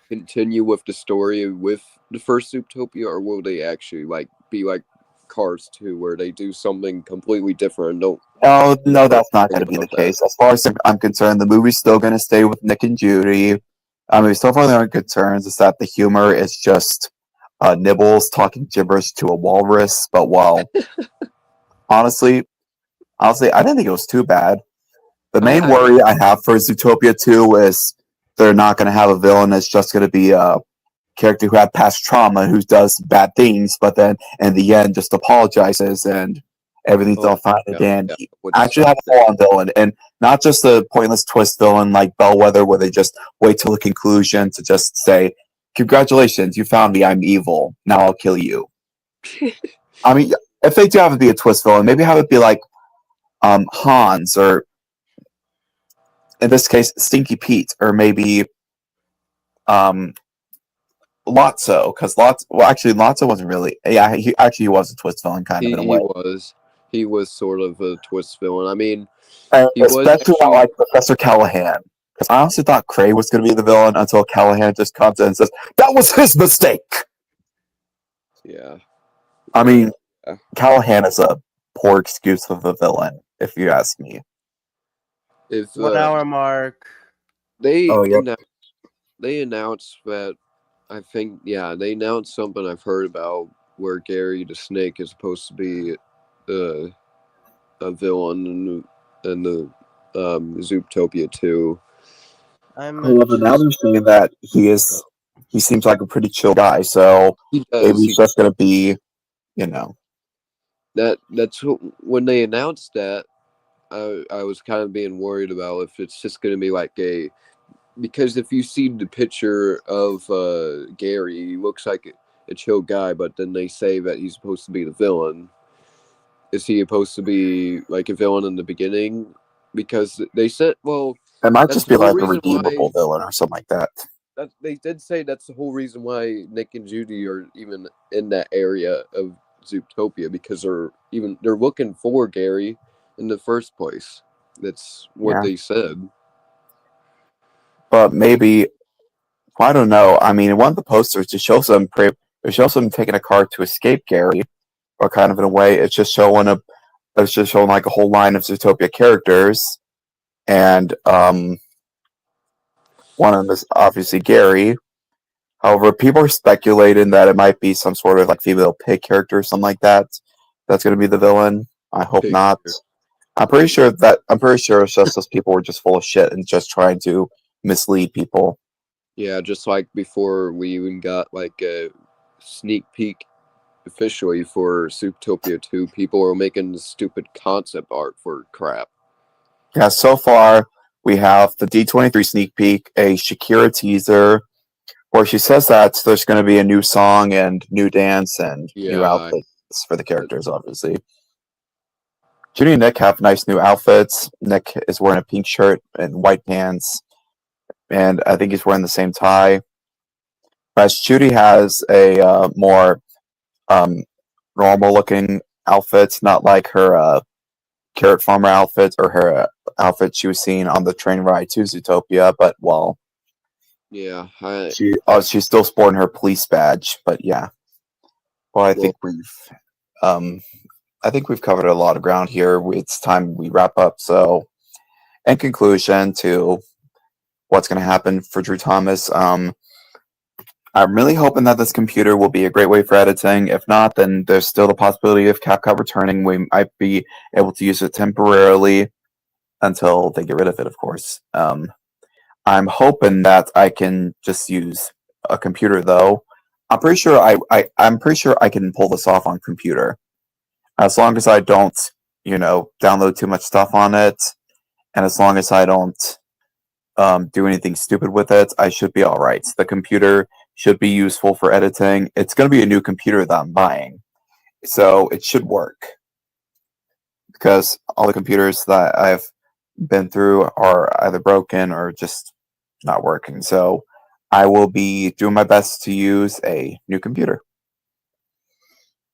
continue with the story with the first Zootopia, or will they actually like be like Cars 2, where they do something completely different? No, that's not going to be the case. As far as I'm concerned, the movie's still going to stay with Nick and Judy. I mean, so far the only concerns is that the humor is just Nibbles talking gibberish to a walrus. But honestly, I didn't think it was too bad. The main worry I have for Zootopia 2 is they're not going to have a villain. It's just going to be a character who had past trauma, who does bad things, but then in the end just apologizes and everything's all fine and dandy. Actually have a full-on villain. And Not just a pointless twist villain like Bellwether, where they just wait till the conclusion to just say, "Congratulations, you found me. I'm evil. Now I'll kill you." I mean, if they do have it be a twist villain, maybe have it be like Hans, or in this case, Stinky Pete, or maybe Lotso, because Lotso wasn't really. Yeah, he was a twist villain, kind of, in a way. He was sort of a twist villain. I mean, And he was especially not actually like Professor Callahan. Because I honestly thought Cray was going to be the villain until Callahan just comes in and says, "That was his mistake!" yeah. I mean, Yeah. Callahan is a poor excuse of a villain, if you ask me. If 1 hour mark. they Oh, yep. they announced that, I think, yeah, they announced something I've heard about where Gary the Snake is supposed to be a villain in the Zootopia 2. However, now they're saying that he seems like a pretty chill guy, so He maybe does. he's just going to be, you know. That's when they announced that, I was kind of being worried about if it's just going to be like because if you see the picture of Gary, he looks like a chill guy, but then they say that he's supposed to be the villain. Is he supposed to be like a villain in the beginning? Because they said, well, It might that's just the be whole like a reason redeemable why. villain or something like that. They did say that's the whole reason why Nick and Judy are even in that area of Zootopia, because they're looking for Gary in the first place. That's what Yeah. they said. But maybe, I don't know. I mean, in one of the posters, it shows them taking a car to escape Gary, or kind of in a way, it's just showing like a whole line of Zootopia characters, and one of them is obviously Gary. However, people are speculating that it might be some sort of like female pig character or something like that. That's going to be the villain. I hope Pig not. character. I'm pretty sure it's just those people were just full of shit and just trying to mislead people. Yeah, just like before we even got like a sneak peek officially for Zootopia 2, people are making stupid concept art for crap. Yeah, so far we have the D23 sneak peek, a Shakira teaser, where she says that there's going to be a new song and new dance and new Yeah, outfits for the characters, obviously. Judy and Nick have nice new outfits. Nick is wearing a pink shirt and white pants, and I think he's wearing the same tie. Whereas Judy has a more normal-looking outfit, not like her carrot farmer outfit or her outfit she was seeing on the train ride to Zootopia. But well, yeah. she's still sporting her police badge. But yeah, well, I think we've covered a lot of ground here. It's time we wrap up. So, in conclusion to what's going to happen for Drew Thomas, I'm really hoping that this computer will be a great way for editing. If not, then there's still the possibility of CapCut returning. We might be able to use it temporarily until they get rid of it, of course. I'm hoping that I can just use a computer, though. I'm pretty sure I'm pretty sure I can pull this off on computer, as long as I don't, download too much stuff on it, and as long as I don't do anything stupid with it, I should be all right. The computer should be useful for editing. It's going to be a new computer that I'm buying, so it should work, because all the computers that I've been through are either broken or just not working. So I will be doing my best to use a new computer.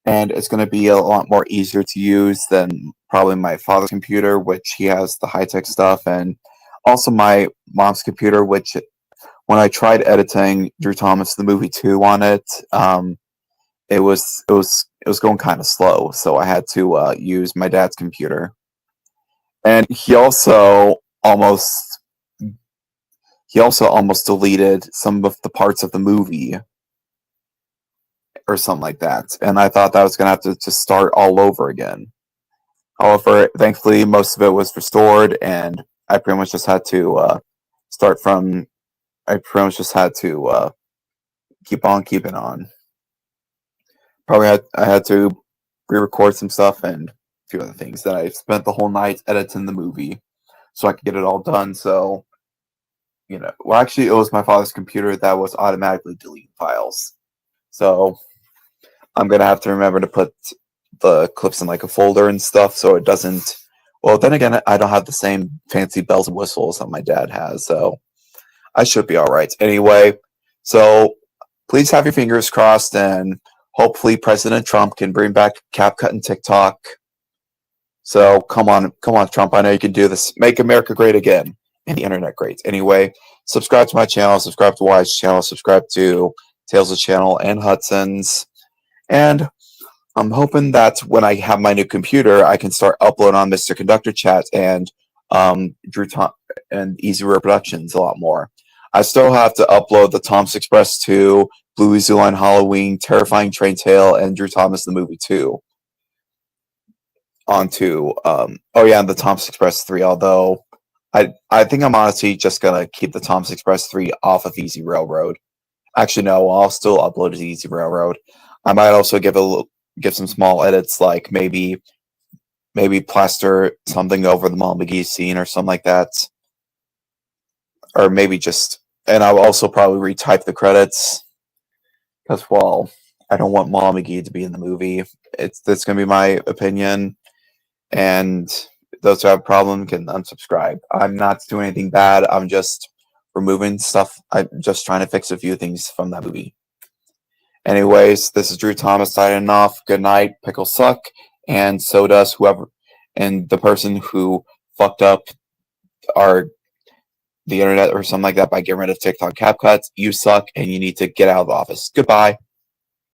And it's going to be a lot more easier to use than probably my father's computer, which he has the high-tech stuff, and also my mom's computer, which when I tried editing Drew Thomas the movie 2 on it, it was going kind of slow, so I had to use my dad's computer. And he also almost deleted some of the parts of the movie or something like that. And I thought that I was going to have to just start all over again. However, thankfully, most of it was restored, and I pretty much just had to start from. I pretty much just had to keep on keeping on. I had to re-record some stuff and a few other things. Then I spent the whole night editing the movie. so I could get it all done. So, well, actually, it was my father's computer that was automatically deleting files. So I'm gonna have to remember to put the clips in like a folder and stuff, so it doesn't. Well, then again, I don't have the same fancy bells and whistles that my dad has, so I should be all right. Anyway, so please have your fingers crossed, and hopefully President Trump can bring back CapCut and TikTok. So come on, Trump! I know you can do this. Make America great again, and the internet great. Anyway, subscribe to my channel, subscribe to Wyatt's channel, subscribe to Tails' channel and Hudson's, and I'm hoping that when I have my new computer, I can start uploading on Mr. Conductor Chat and Drew Tom and Easy Reproductions a lot more. I still have to upload the Tom's Express 2, Bluey Zooline Halloween, Terrifying Train Tale, and Drew Thomas the Movie 2 onto and the Tom's Express 3, although I think I'm honestly just gonna keep the Tom's Express 3 off of Easy Railroad. Actually, no, I'll still upload it to Easy Railroad. I might also give some small edits, like maybe plaster something over the Mom McGee scene or something like that, or maybe and I'll also probably retype the credits because, well, I don't want Mom McGee to be in the movie. That's gonna be my opinion, and those who have a problem can unsubscribe. I'm not doing anything bad. I'm just removing stuff. I'm just trying to fix a few things from that movie. Anyways, this is Drew Thomas signing off. Good night. Pickles suck, and so does whoever, and the person who fucked up the internet or something like that by getting rid of TikTok CapCut. You suck, and you need to get out of the office. Goodbye.